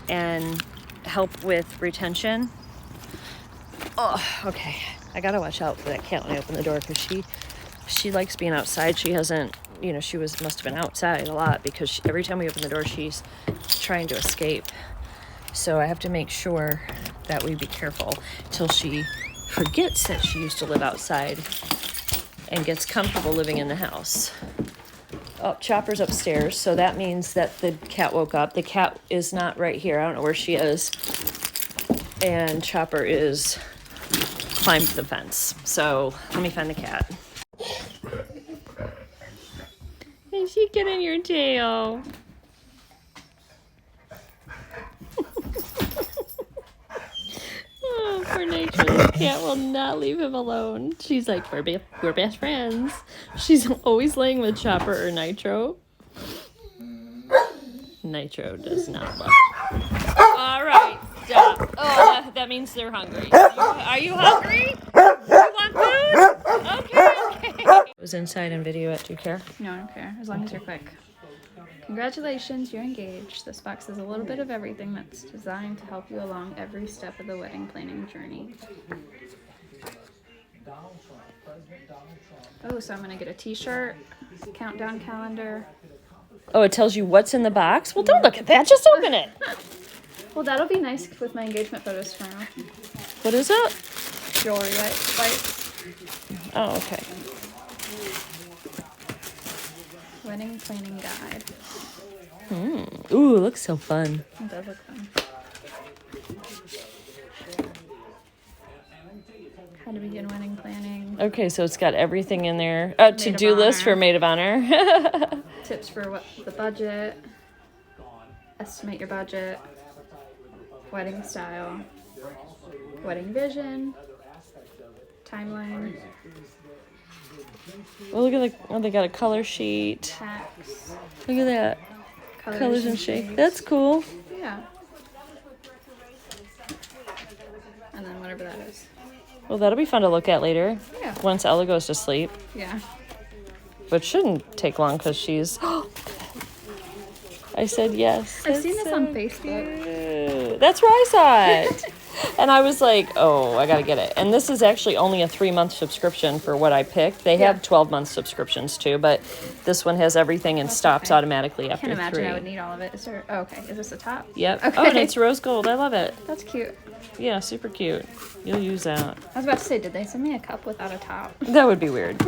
and help with retention. Oh, okay. I gotta watch out for that cat when I open the door because she likes being outside. She hasn't, you know, must have been outside a lot because every time we open the door, she's trying to escape. So I have to make sure that we be careful till she forgets that she used to live outside and gets comfortable living in the house. Oh, Chopper's upstairs, so that means that the cat woke up. The cat is not right here. I don't know where she is. And Chopper is climbed the fence. So let me find the cat. Is she getting your tail? Oh, poor Nitro. The cat will not leave him alone. She's like, we're best friends. She's always laying with Chopper or Nitro. Nitro does not love her. All right, stop. Oh, that means they're hungry. Are you hungry? You want food? Okay. I was inside in video at. Do you care? No, I don't care, as long as you're quick. Congratulations, you're engaged. This box has a little bit of everything that's designed to help you along every step of the wedding planning journey. Oh, so I'm gonna get a t-shirt, countdown calendar. Oh, it tells you what's in the box? Well, don't look at that. Just open it. Well, that'll be nice with my engagement photos tomorrow. What is it? Jewelry wipes. Oh, okay. Wedding planning guide. Ooh, it looks so fun. It does look fun. How to begin wedding planning. Okay, so it's got everything in there. To-do of list honor. for maid of honor. Tips for the budget. Estimate your budget. Wedding style. Wedding vision. Timeline. Well, look at they got a color sheet. Tax. Look at that. Colors and shape. That's cool. Yeah. And then whatever that is. Well, that'll be fun to look at later. Yeah. Once Ella goes to sleep. Yeah. Which shouldn't take long because she's... I said yes. I've seen this on Facebook. Cute. That's where I saw it. And I was like, oh, I got to get it. And this is actually only a 3-month subscription for what I picked. They have 12-month subscriptions too, but this one has everything and stops automatically I after can't imagine 3. I would need all of it. Is there? Oh, okay. Is this the top? Yep. Okay. Oh, and it's rose gold. I love it. That's cute. Yeah, super cute. You'll use that. I was about to say, did they send me a cup without a top? That would be weird.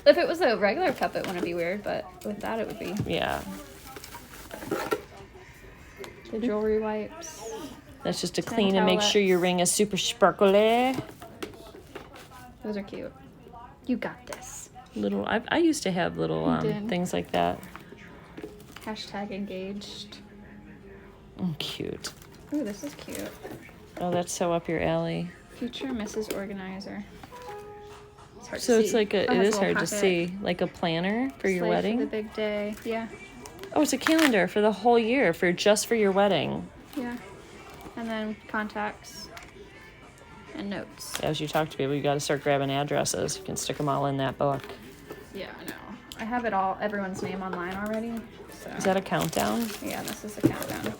If it was a regular cup, it wouldn't be weird, but with that, it would be. Yeah. The jewelry wipes. That's just to clean and make sure your ring is super sparkly. Those are cute. You got this. Little, I used to have little did. things like that. Hashtag engaged. Oh, cute. Ooh, this is cute. Oh, that's so up your alley. Future Mrs. Organizer. It's hard So to it's see. like Oh, it has is little hard to pocket. see, like a planner for your Slave wedding. For the big day. Yeah. Oh, it's a calendar for the whole year just for your wedding. Yeah. And then contacts and notes. As you talk to people, you got to start grabbing addresses. You can stick them all in that book. Yeah, I know. I have it all, everyone's name online already. So. Is that a countdown? Yeah, this is a countdown.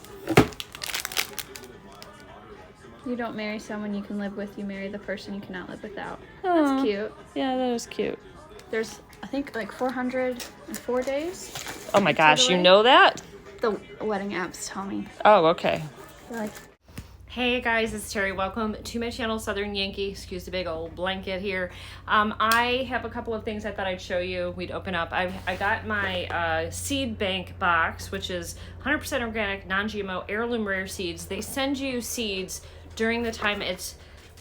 You don't marry someone you can live with, you marry the person you cannot live without. That's cute. Yeah, that is cute. There's, I think, like 404 days. Oh my gosh, you know that? The wedding apps tell me. Oh, okay. They're like, hey guys, it's Terry. Welcome to my channel, Southern Yankee. Excuse the big old blanket here. I have a couple of things I thought I'd show you. We'd open up. I got my seed bank box, which is 100% organic, non-GMO, heirloom rare seeds. They send you seeds during the time it's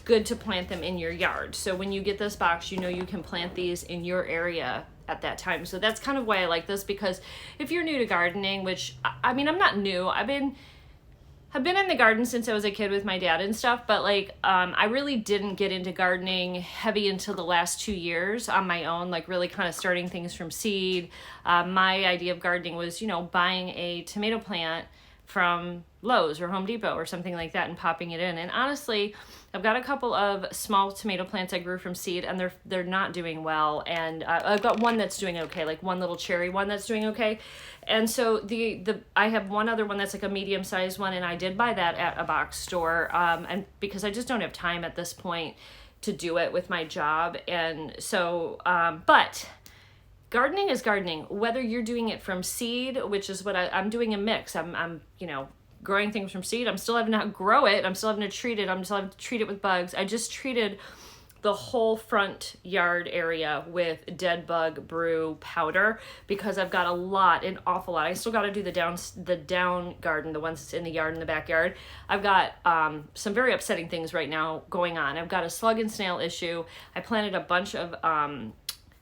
good to plant them in your yard. So when you get this box, you know you can plant these in your area at that time. So that's kind of why I like this, because if you're new to gardening, which I mean, I'm not new. I've been in the garden since I was a kid with my dad and stuff, but like I really didn't get into gardening heavy until the last 2 years on my own, like really kind of starting things from seed. My idea of gardening was, you know, buying a tomato plant from Lowe's or Home Depot or something like that and popping it in. And honestly, I've got a couple of small tomato plants I grew from seed, and they're not doing well. And I've got one that's doing okay, like one little cherry one that's doing okay. And so I have one other one that's like a medium-sized one, and I did buy that at a box store, and because I just don't have time at this point to do it with my job. And so, but gardening is gardening, whether you're doing it from seed, which is what I'm doing a mix. I'm you know, growing things from seed. I'm still having to grow it. I'm still having to treat it. I'm still having to treat it with bugs. I just treated the whole front yard area with dead bug brew powder because I've got an awful lot. I still got to do the down garden, the ones that's in the yard and the backyard. I've got some very upsetting things right now going on. I've got a slug and snail issue. I planted a bunch of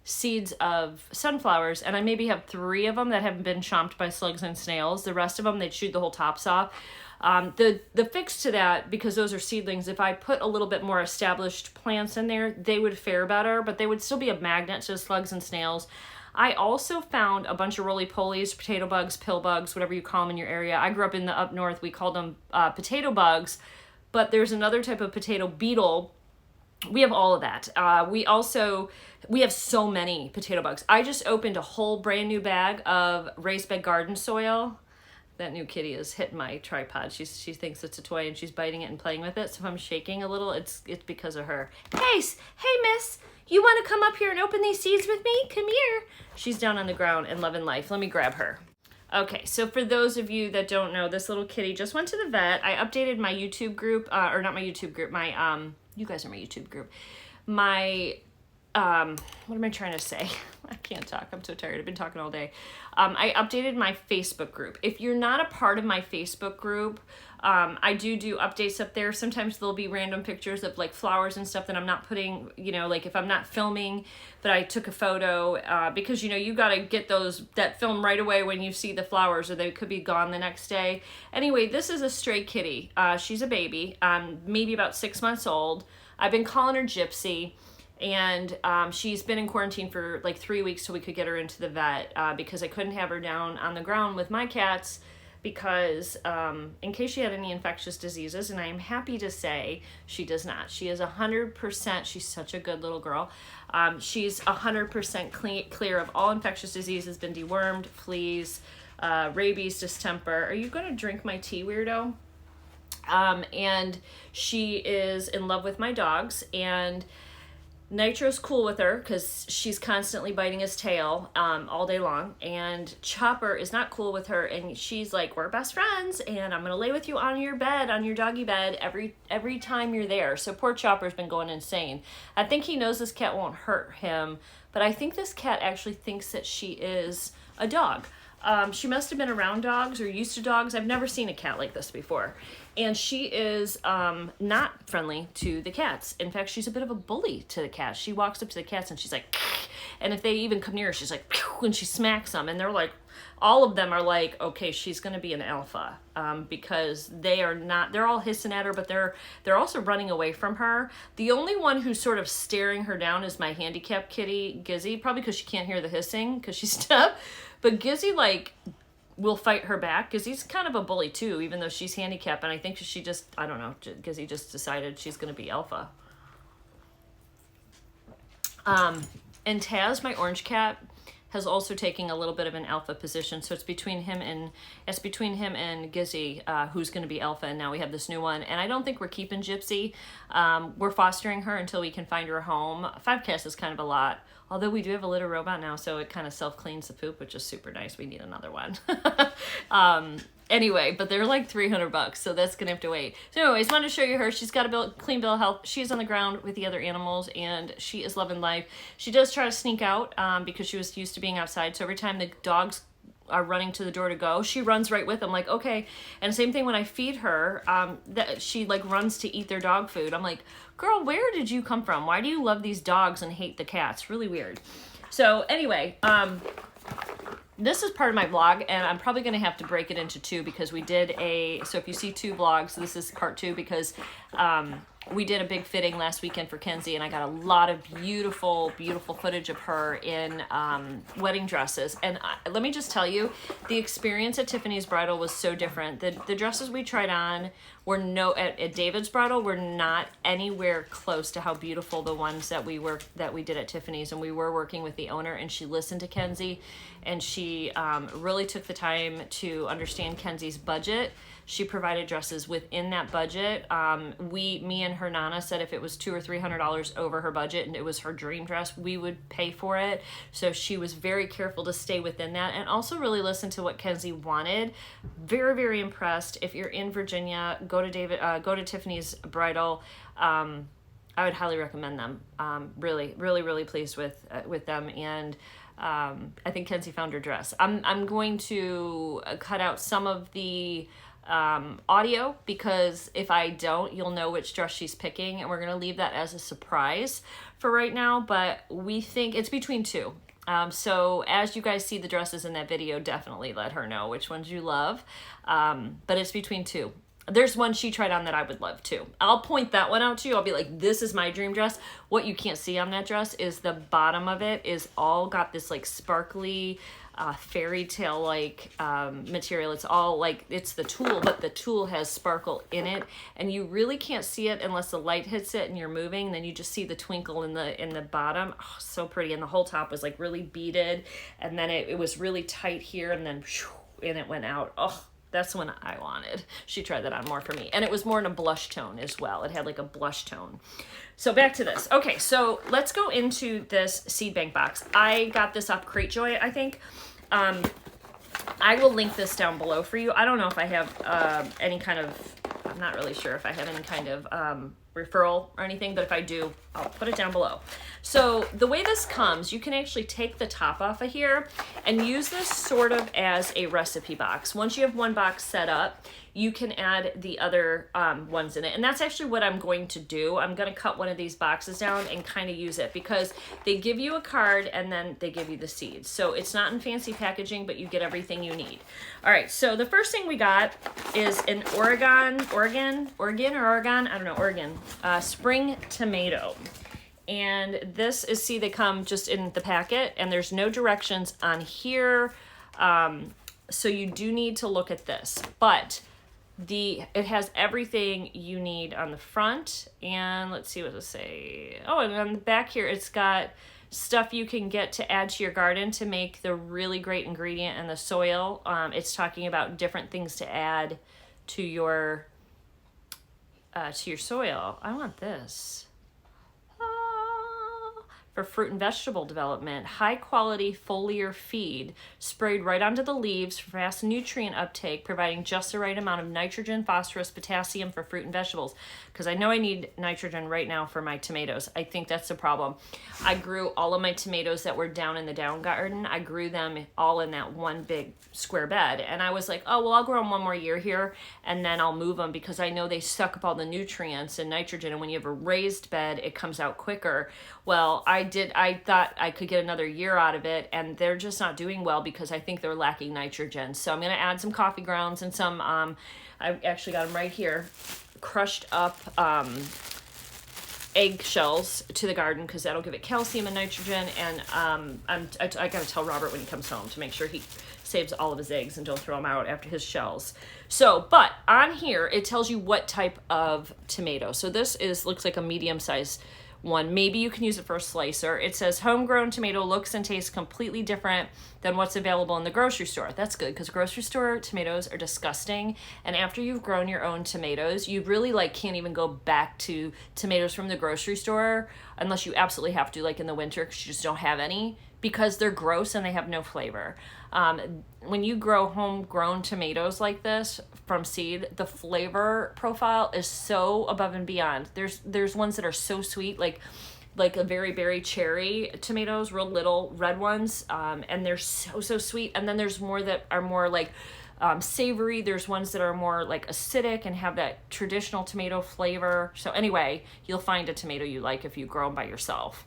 seeds of sunflowers, and I maybe have 3 of them that haven't been chomped by slugs and snails. The rest of them, they'd shoot the whole tops off. The fix to that, because those are seedlings, if I put a little bit more established plants in there, they would fare better, but they would still be a magnet to slugs and snails. I also found a bunch of roly-polies, potato bugs, pill bugs, whatever you call them in your area. I grew up in the up north. We called them potato bugs, but there's another type of potato beetle. We have all of that. We have so many potato bugs. I just opened a whole brand new bag of raised bed garden soil. That new kitty is hitting my tripod. She thinks it's a toy and she's biting it and playing with it. So if I'm shaking a little, it's because of her. Hey miss, you want to come up here and open these seeds with me? Come here. She's down on the ground and loving life. Let me grab her. Okay, so for those of you that don't know, this little kitty just went to the vet. I updated my YouTube group, or not my YouTube group, my, you guys are my YouTube group. My, what am I trying to say? I can't talk. I'm so tired. I've been talking all day. I updated my Facebook group. If you're not a part of my Facebook group, I do updates up there. Sometimes there'll be random pictures of like flowers and stuff that I'm not putting, you know, like if I'm not filming, but I took a photo, because, you know, you got to get that film right away when you see the flowers, or they could be gone the next day. Anyway, this is a stray kitty. She's a baby, maybe about 6 months old. I've been calling her Gypsy. And she's been in quarantine for like 3 weeks till we could get her into the vet, because I couldn't have her down on the ground with my cats because in case she had any infectious diseases, and I am happy to say she does not. She is 100%, she's such a good little girl. She's 100% clear of all infectious diseases, been dewormed, fleas, rabies, distemper. Are you going to drink my tea, weirdo? And she is in love with my dogs, and Nitro's cool with her because she's constantly biting his tail all day long, and Chopper is not cool with her, and she's like, we're best friends and I'm gonna lay with you on your bed, on your doggy bed every time you're there. So poor Chopper's been going insane. I think he knows this cat won't hurt him, but I think this cat actually thinks that she is a dog. She must have been around dogs or used to dogs. I've never seen a cat like this before. And she is not friendly to the cats. In fact, she's a bit of a bully to the cats. She walks up to the cats and she's like, and if they even come near her, she's like, and she smacks them. And they're like, all of them are like, okay, she's going to be an alpha, because they're all hissing at her, but they're also running away from her. The only one who's sort of staring her down is my handicapped kitty, Gizzy, probably because she can't hear the hissing because she's deaf. But Gizzy, like, will fight her back because he's kind of a bully too, even though she's handicapped. And I think I don't know, Gizzy just decided she's going to be alpha. And Taz, my orange cat, has also taken a little bit of an alpha position. So it's between him and Gizzy, who's going to be alpha. And now we have this new one. And I don't think we're keeping Gypsy. We're fostering her until we can find her a home. 5 cats is kind of a lot. Although we do have a litter robot now, so it kind of self-cleans the poop, which is super nice. We need another one. Anyway, but they're like $300, so that's gonna have to wait. So anyways, wanted to show you her. She's got a clean bill of health. She's on the ground with the other animals, and she is loving life. She does try to sneak out because she was used to being outside. So every time the dogs are running to the door to go, she runs right with them, like, okay. And same thing when I feed her, that she like runs to eat their dog food. I'm like, girl, where did you come from? Why do you love these dogs and hate the cats? Really weird. So anyway, this is part of my vlog, and I'm probably going to have to break it into 2 because we did so if you see 2 vlogs, this is part 2 because we did a big fitting last weekend for Kenzie, and I got a lot of beautiful, beautiful footage of her in wedding dresses. And let me just tell you, the experience at Tiffany's Bridal was so different. The dresses we tried on were at David's Bridal were not anywhere close to how beautiful the ones that we did at Tiffany's. And we were working with the owner, and she listened to Kenzie, and she really took the time to understand Kenzie's budget. She provided dresses within that budget. Me and her Nana said if it was $200 or $300 over her budget and it was her dream dress, we would pay for it. So she was very careful to stay within that and also really listen to what Kenzie wanted. Very, very impressed. If you're in Virginia, go to Tiffany's Bridal. I would highly recommend them. Really, really, really pleased with them. And I think Kenzie found her dress. I'm going to cut out some of the audio because if I don't, you'll know which dress she's picking, and we're going to leave that as a surprise for right now, but we think it's between 2. So as you guys see the dresses in that video, definitely let her know which ones you love, but it's between 2. There's one she tried on that I would love too. I'll point that one out to you. I'll be like, this is my dream dress. What you can't see on that dress is the bottom of it is all got this like sparkly fairy tale like material. It's all like, it's the tulle, but the tulle has sparkle in it, and you really can't see it unless the light hits it and you're moving. Then you just see the twinkle in the bottom. Oh, so pretty. And the whole top was like really beaded, and then it was really tight here, and then and it went out. Oh, that's the one I wanted. She tried that on more for me. And it was more in a blush tone as well. It had like a blush tone. So back to this. Okay, so let's go into this seed bank box. I got this off Cratejoy, I think. I will link this down below for you. I don't know if I have any kind of, I'm not really sure if I have any kind of referral or anything, but if I do, I'll put it down below. So the way this comes, you can actually take the top off of here and use this sort of as a recipe box. Once you have one box set up, you can add the other ones in it. And that's actually what I'm going to do. I'm going to cut one of these boxes down and kind of use it because they give you a card and then they give you the seeds. So it's not in fancy packaging, but you get everything you need. All right, so the first thing we got is an Oregon, spring tomato. And this is, see, they come just in the packet and there's no directions on here. So you do need to look at this, but it has everything you need on the front. And let's see what it say. Oh, and on the back here, it's got stuff you can get to add to your garden to make the really great ingredient in the soil. It's talking about different things to add to your soil. I want this. For fruit and vegetable development, high quality foliar feed sprayed right onto the leaves for fast nutrient uptake, providing just the right amount of nitrogen, phosphorus, potassium for fruit and vegetables. Because I know I need nitrogen right now for my tomatoes. I think that's the problem. I grew all of my tomatoes that were down in the down garden. I grew them all in that one big square bed. And I was like, oh, well, I'll grow them one more year here and then I'll move them because I know they suck up all the nutrients and nitrogen. And when you have a raised bed, it comes out quicker. Well, I thought I could get another year out of it, and they're just not doing well because I think they're lacking nitrogen. So I'm going to add some coffee grounds and some, I actually got them right here, crushed up egg shells to the garden because that'll give it calcium and nitrogen. And I got to tell Robert when he comes home to make sure he saves all of his eggs and don't throw them out after his shells. So, but on here, it tells you what type of tomato. So this looks like a medium-sized one. Maybe you can use it for a slicer. It says homegrown tomato looks and tastes completely different than what's available in the grocery store. That's good, because grocery store tomatoes are disgusting. And after you've grown your own tomatoes, you really like can't even go back to tomatoes from the grocery store unless you absolutely have to, like in the winter, because you just don't have any, because they're gross and they have no flavor. When you grow homegrown tomatoes like this from seed, the flavor profile is so above and beyond. There's ones that are so sweet, like a very berry cherry tomatoes, real little red ones, and they're so sweet. And then there's more that are more like savory. There's ones that are more like acidic and have that traditional tomato flavor. So anyway, you'll find a tomato you like if you grow them by yourself.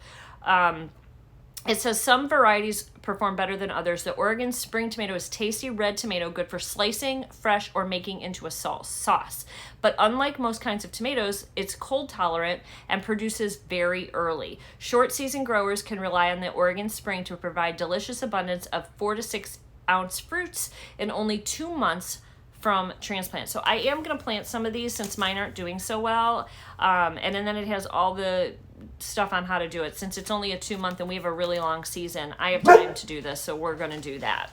It says some varieties perform better than others. The Oregon spring tomato is tasty red tomato, good for slicing, fresh, or making into a sauce. But unlike most kinds of tomatoes, it's cold tolerant and produces very early. Short season growers can rely on the Oregon spring to provide delicious abundance of 4 to 6 ounce fruits in only 2 months from transplant. So I am going to plant some of these since mine aren't doing so well. And then it has all the stuff on how to do it. Since it's only a 2-month and we have a really long season, I have time to do this, so we're going to do that.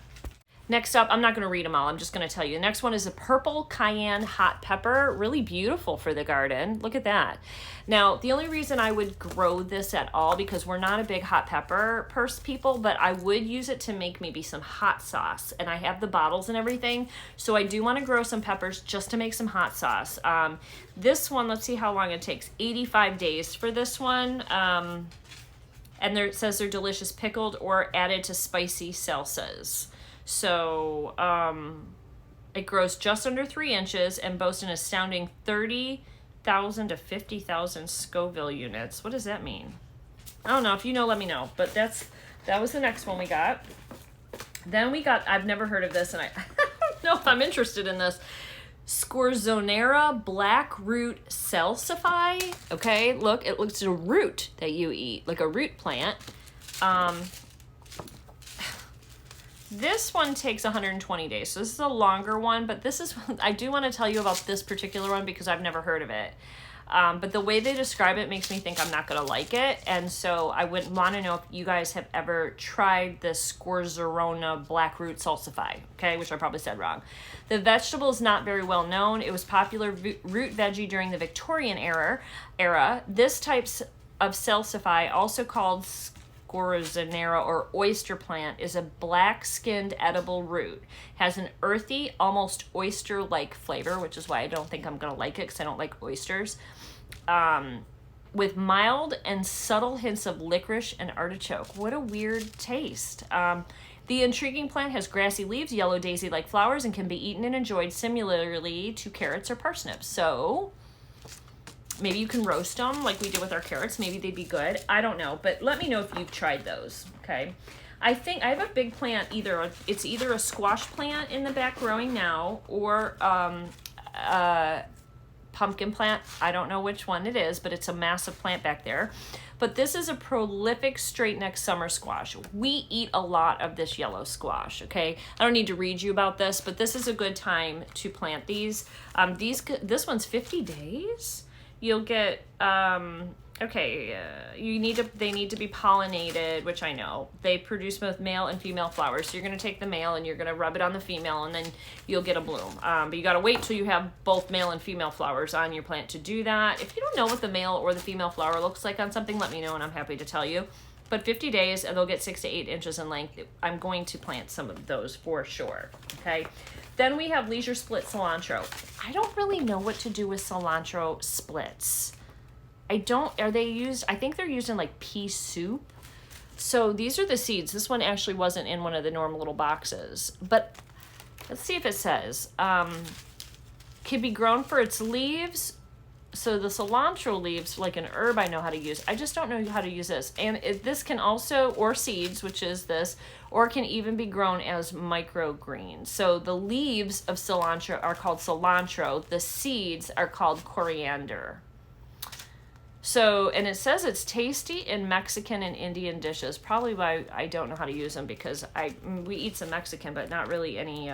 Next up, I'm not going to read them all, I'm just going to tell you. The next one is a purple cayenne hot pepper. Really beautiful for the garden. Look at that. Now, the only reason I would grow this at all, because we're not a big hot pepper people, but I would use it to make maybe some hot sauce. And I have the bottles and everything, so I do want to grow some peppers just to make some hot sauce. This one, let's see how long it takes. 85 days for this one. And there, it says they're delicious pickled or added to spicy salsas. So it grows just under 3 inches and boasts an astounding 30,000 to 50,000 Scoville units. What does that mean? I don't know. If you know, let me know. But that was the next one we got. Then we got, I've never heard of this, and I don't know if I'm interested in this. Scorzonera black root salsify. Okay, look, it looks like a root that you eat, like a root plant. This one takes 120 days, so this is a longer one, but this is, I do want to tell you about this particular one because I've never heard of it. But the way they describe it makes me think I'm not going to like it, and so I would want to know if you guys have ever tried the Scorzonera black root salsify, okay, which I probably said wrong. The vegetable is not very well known. It was popular root veggie during the Victorian era. This type of salsify, also called Scorzonera or oyster plant, is a black-skinned edible root. Has an earthy, almost oyster-like flavor, which is why I don't think I'm going to like it, because I don't like oysters. With mild and subtle hints of licorice and artichoke. What a weird taste. The intriguing plant has grassy leaves, yellow daisy-like flowers, and can be eaten and enjoyed similarly to carrots or parsnips. So maybe you can roast them like we did with our carrots. Maybe they'd be good. I don't know, but let me know if you've tried those, okay? I think I have a big plant, it's either a squash plant in the back growing now or a pumpkin plant. I don't know which one it is, but it's a massive plant back there. But this is a prolific straight neck summer squash. We eat a lot of this yellow squash, okay? I don't need to read you about this, but this is a good time to plant these. This one's 50 days. You'll get, they need to be pollinated, which I know. They produce both male and female flowers. So you're going to take the male and you're going to rub it on the female, and then you'll get a bloom. But you got to wait till you have both male and female flowers on your plant to do that. If you don't know what the male or the female flower looks like on something, let me know and I'm happy to tell you. But 50 days and they'll get 6 to 8 inches in length. I'm going to plant some of those for sure, okay? Then we have leisure split cilantro. I don't really know what to do with cilantro splits. I think they're used in like pea soup. So these are the seeds. This one actually wasn't in one of the normal little boxes. But let's see if it says. Can be grown for its leaves. So the cilantro leaves, like an herb, I know how to use. I just don't know how to use this. And this can also, or seeds, which is this, or can even be grown as microgreens. So the leaves of cilantro are called cilantro. The seeds are called coriander. So, and it says it's tasty in Mexican and Indian dishes. Probably why I don't know how to use them, because we eat some Mexican, but not really any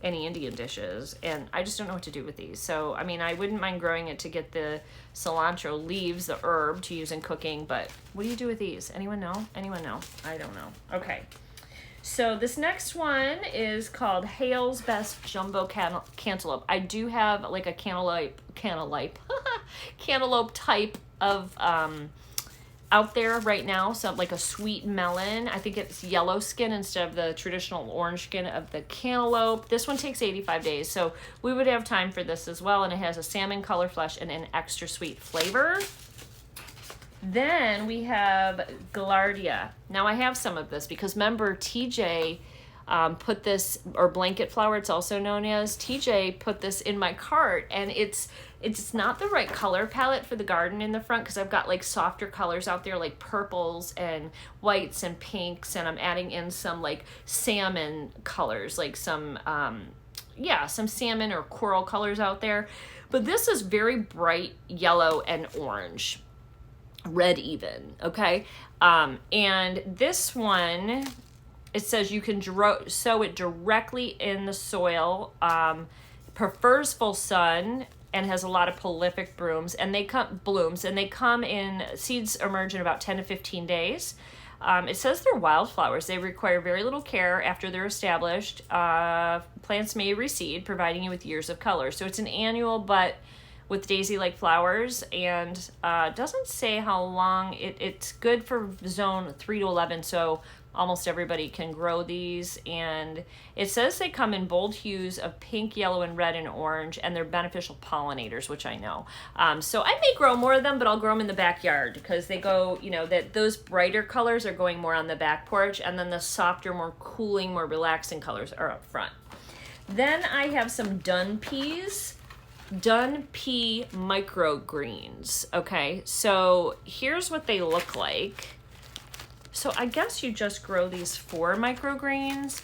any Indian dishes, and I just don't know what to do with these. So, I mean, I wouldn't mind growing it to get the cilantro leaves, the herb, to use in cooking, but what do you do with these? Anyone know? Anyone know? I don't know. Okay. So this next one is called Hale's Best Jumbo Cantaloupe. I do have like a cantaloupe type of out there right now, so like a sweet melon. I think it's yellow skin instead of the traditional orange skin of the cantaloupe. This one takes 85 days, so we would have time for this as well, and it has a salmon color flesh and an extra sweet flavor. Then we have Gaillardia. Now I have some of this because remember TJ put this, or blanket flower it's also known as, TJ put this in my cart, and it's not the right color palette for the garden in the front because I've got like softer colors out there like purples and whites and pinks, and I'm adding in some like salmon colors, like some some salmon or coral colors out there. But this is very bright yellow and orange. Red even, okay? And this one, it says you can sow it directly in the soil, prefers full sun, and has a lot of prolific blooms, and they come in, seeds emerge in about 10 to 15 days. It says they're wildflowers. They require very little care after they're established. Plants may reseed, providing you with years of color. So it's an annual, but with daisy-like flowers, and doesn't say how long. It's good for zone 3 to 11, so almost everybody can grow these. And it says they come in bold hues of pink, yellow, and red and orange, and they're beneficial pollinators, which I know. So I may grow more of them, but I'll grow them in the backyard because they go, that those brighter colors are going more on the back porch, and then the softer, more cooling, more relaxing colors are up front. Then I have some Dun peas. Dun pea microgreens. Okay, so here's what they look like. So I guess you just grow these 4 microgreens.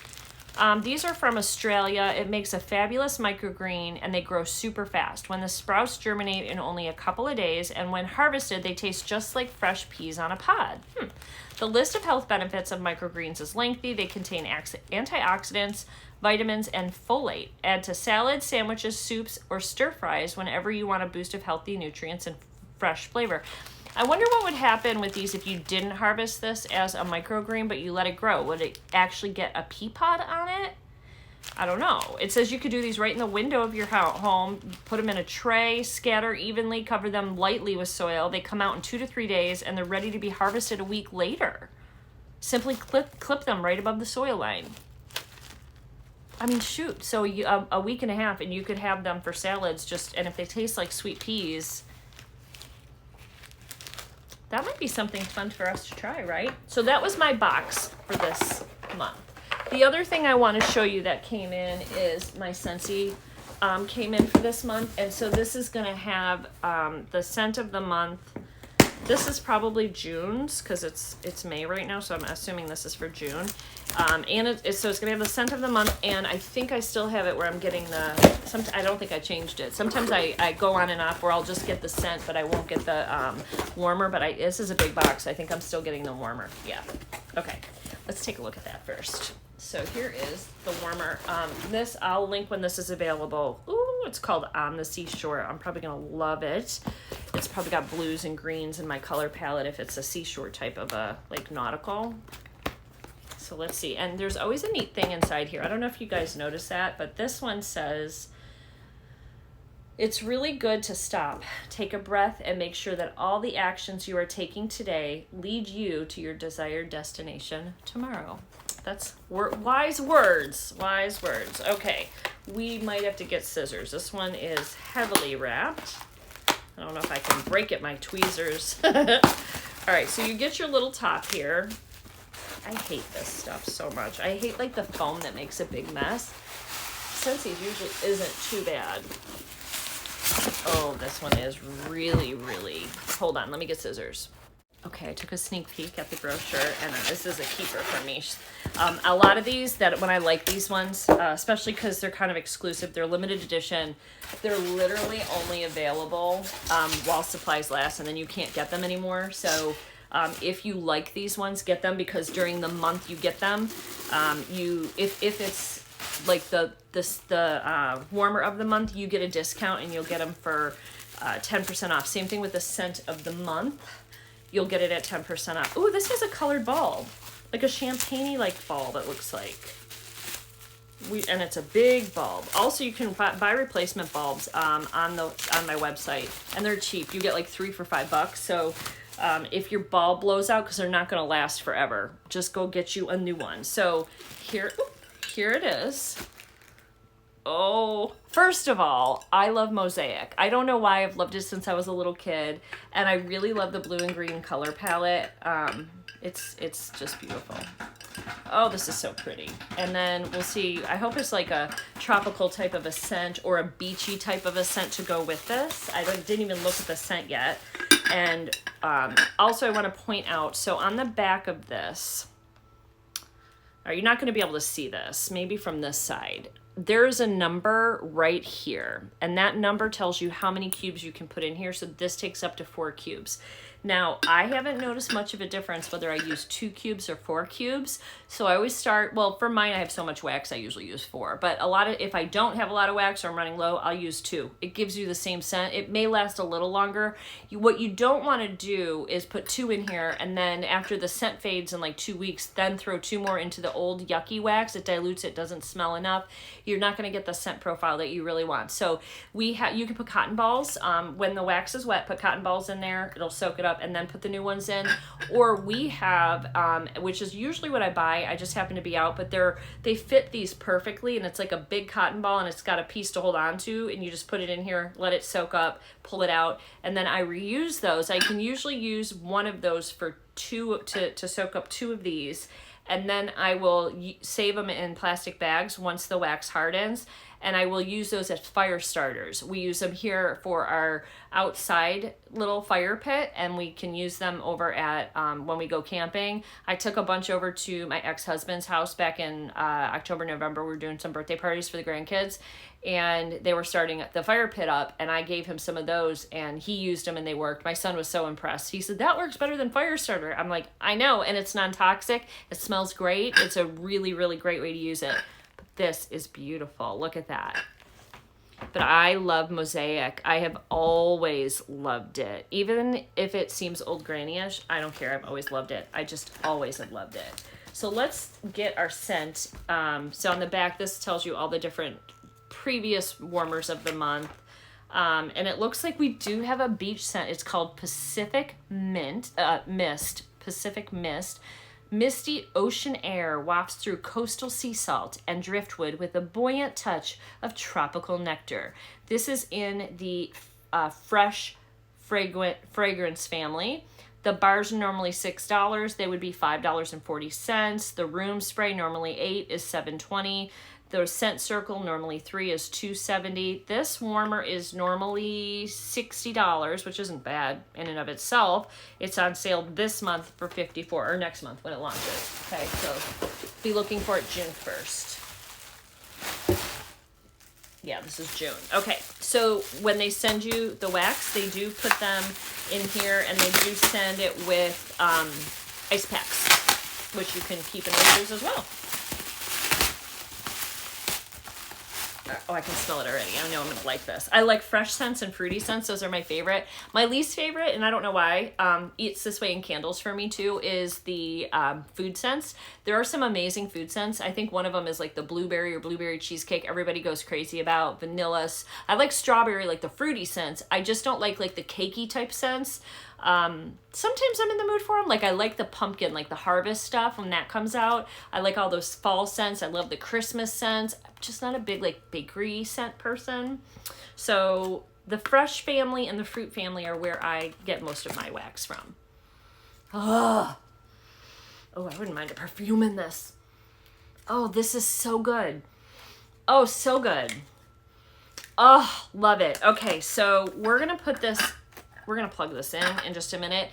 These are from Australia. It makes a fabulous microgreen, and they grow super fast. When the sprouts germinate in only a couple of days, and when harvested, they taste just like fresh peas on a pod. The list of health benefits of microgreens is lengthy. They contain antioxidants, vitamins, and folate. Add to salads, sandwiches, soups, or stir fries whenever you want a boost of healthy nutrients and fresh flavor. I wonder what would happen with these if you didn't harvest this as a microgreen, but you let it grow. Would it actually get a pea pod on it? I don't know. It says you could do these right in the window of your home, put them in a tray, scatter evenly, cover them lightly with soil. They come out in 2 to 3 days, and they're ready to be harvested a week later. Simply clip them right above the soil line. I mean, shoot. So a week and a half, and you could have them for salads. And if they taste like sweet peas, that might be something fun for us to try, right? So that was my box for this month. The other thing I want to show you that came in is my Scentsy came in for this month, and so this is going to have the scent of the month. This is probably June's because it's May right now, so I'm assuming this is for June. And so it's gonna have the scent of the month, and I think I still have it where I'm getting I don't think I changed it. Sometimes I go on and off where I'll just get the scent, but I won't get the warmer. But this is a big box. I think I'm still getting the warmer. Yeah. Okay. Let's take a look at that first. So here is the warmer. This I'll link when this is available. Ooh, it's called On the Seashore. I'm probably gonna love it. It's probably got blues and greens in my color palette if it's a seashore type of a like nautical. So let's see. And there's always a neat thing inside here. I don't know if you guys notice that, but this one says, it's really good to stop, take a breath, and make sure that all the actions you are taking today lead you to your desired destination tomorrow. That's wise words. Wise words. Okay, we might have to get scissors. This one is heavily wrapped. I don't know if I can break it, my tweezers. All right, so you get your little top here. I hate this stuff so much. I hate like the foam that makes a big mess. Scentsy's usually isn't too bad. Oh, this one is really, really... Hold on, let me get scissors. Okay, I took a sneak peek at the brochure, and this is a keeper for me. A lot of these, when I like these ones, especially because they're kind of exclusive, they're limited edition, they're literally only available while supplies last, and then you can't get them anymore. So if you like these ones, get them, because during the month you get them, if it's like the warmer of the month, you get a discount and you'll get them for 10% off. Same thing with the scent of the month. You'll get it at 10% off. Ooh, this has a colored bulb, like a champagne-y like bulb, it looks like. And it's a big bulb. Also, you can buy replacement bulbs on my website, and they're cheap. You get like 3 for $5. So if your bulb blows out, because they're not going to last forever, just go get you a new one. So here it is. Oh, first of all, I love Mosaic. I don't know why. I've loved it since I was a little kid, and I really love the blue and green color palette. It's just beautiful. Oh, this is so pretty. And then we'll see, I hope it's like a tropical type of a scent or a beachy type of a scent to go with this. I didn't even look at the scent yet. And also I want to point out, so on the back of this, you're not going to be able to see this, maybe from this side. There's a number right here, and that number tells you how many cubes you can put in here. So this takes up to 4 cubes. Now, I haven't noticed much of a difference whether I use 2 cubes or 4 cubes. So I always start, well, for mine, I have so much wax, I usually use 4. But if I don't have a lot of wax or I'm running low, I'll use 2. It gives you the same scent. It may last a little longer. What you don't want to do is put 2 in here, and then after the scent fades in like 2 weeks, then throw 2 more into the old yucky wax. It dilutes it, doesn't smell enough. You're not going to get the scent profile that you really want. So you can put cotton balls. When the wax is wet, put cotton balls in there. It'll soak it up, and then put the new ones in. Or we have, which is usually what I buy, I just happen to be out, but they fit these perfectly, and it's like a big cotton ball, and it's got a piece to hold on to, and you just put it in here, let it soak up, pull it out, and then I reuse those. I can usually use one of those for 2 to soak up 2 of these, and then I will save them in plastic bags once the wax hardens, and I will use those as fire starters. We use them here for our outside little fire pit, and we can use them over at when we go camping. I took a bunch over to my ex-husband's house back in October, November. We were doing some birthday parties for the grandkids, and they were starting the fire pit up, and I gave him some of those, and he used them, and they worked. My son was so impressed. He said, that works better than fire starter. I'm like, I know, and it's non-toxic. It smells great. It's a really, really great way to use it. But this is beautiful. Look at that. But I love Mosaic. I have always loved it. Even if it seems old granny-ish, I don't care. I've always loved it. I just always have loved it. So let's get our scent. So on the back, this tells you all the different previous warmers of the month. And it looks like we do have a beach scent. It's called Pacific Mist. Pacific Mist. Misty ocean air wafts through coastal sea salt and driftwood with a buoyant touch of tropical nectar. This is in the fresh fragrance family. The bars are normally $6. They would be $5.40. The room spray, normally $8, is $7.20. The scent circle, normally $3, is $2.70. This warmer is normally $60, which isn't bad in and of itself. It's on sale this month for $54, or next month when it launches. Okay, so be looking for it June 1st. Yeah, this is June. Okay, so when they send you the wax, they do put them in here, and they do send it with ice packs, which you can keep in freezers as well. Oh, I can smell it already. I know I'm going to like this. I like fresh scents and fruity scents. Those are my favorite. My least favorite, and I don't know why, it's this way in candles for me too, is the food scents. There are some amazing food scents. I think one of them is like the blueberry or blueberry cheesecake. Everybody goes crazy about. Vanillas. I like strawberry, like the fruity scents. I just don't like the cakey type scents. Sometimes I'm in the mood for them. Like I like the pumpkin, like the harvest stuff when that comes out. I like all those fall scents. I love the Christmas scents. I'm just not a big like bakery scent person. So the fresh family and the fruit family are where I get most of my wax from. Oh, I wouldn't mind a perfume in this. Oh, this is so good. Oh, so good. Oh, love it. Okay, so we're going to put this... We're going to plug this in just a minute.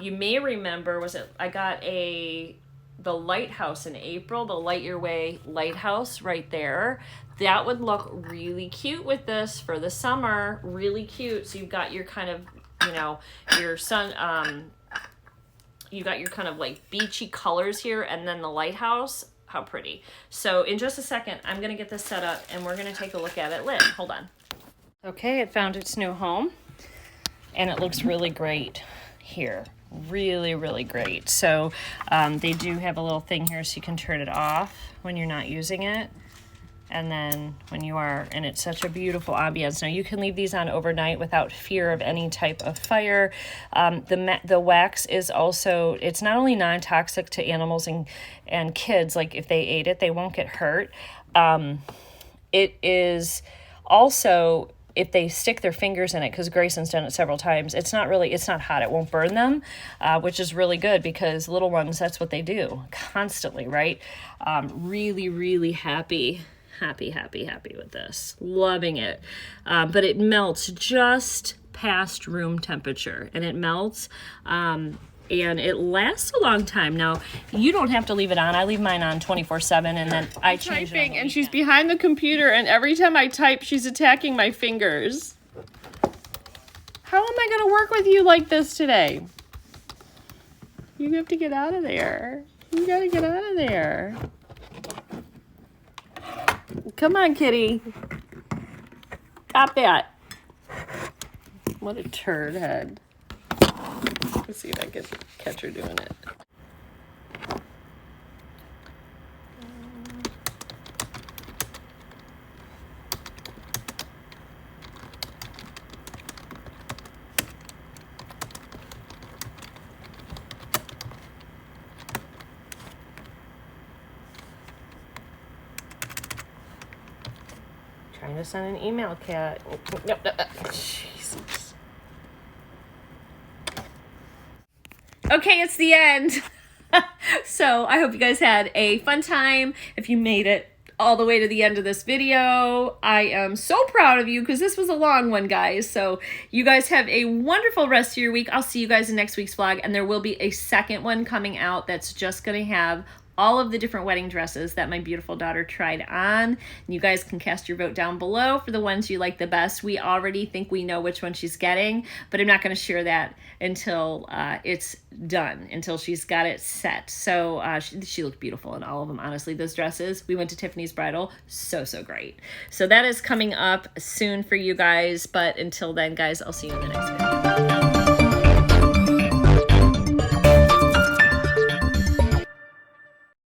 You may remember, I got the lighthouse in April, the Light Your Way lighthouse right there. That would look really cute with this for the summer. Really cute. So you've got your kind of, your sun, you got your kind of like beachy colors here, and then the lighthouse. how pretty. So in just a second, I'm gonna get this set up and we're gonna take a look at it lit. Hold on. Okay, it found its new home and it looks really great here. Really, really great. So they do have a little thing here so you can turn it off when you're not using it. And then when you are, and it's such a beautiful ambiance. Now you can leave these on overnight without fear of any type of fire. The wax is also, it's not only non-toxic to animals and kids, like if they ate it, they won't get hurt. It is also, if they stick their fingers in it, because Grayson's done it several times, it's not hot. It won't burn them, which is really good because little ones, that's what they do constantly, right? Really, really happy with this. Loving it. But it melts just past room temperature and it melts. And it lasts a long time. Now, you don't have to leave it on. I leave mine on 24/7 and then I change it. And she's behind the computer and every time I type, she's attacking my fingers. How am I going to work with you like this today? You have to get out of there. You got to get out of there. Come on, kitty. Got that. What a turd head. Let's see if I can catch her doing it. Trying to send an email, Cat. No. Jesus. Okay, it's the end. So I hope you guys had a fun time. If you made it all the way to the end of this video, I am so proud of you because this was a long one, guys. So you guys have a wonderful rest of your week. I'll see you guys in next week's vlog, and there will be a second one coming out that's just going to have all of the different wedding dresses that my beautiful daughter tried on. You guys can cast your vote down below for the ones you like the best. We already think we know which one she's getting, but I'm not going to share that until it's done, until she's got it set. So she looked beautiful in all of them, honestly. Those dresses, we went to Tiffany's Bridal, so great. So that is coming up soon for you guys, but until then, guys, I'll see you in the next video.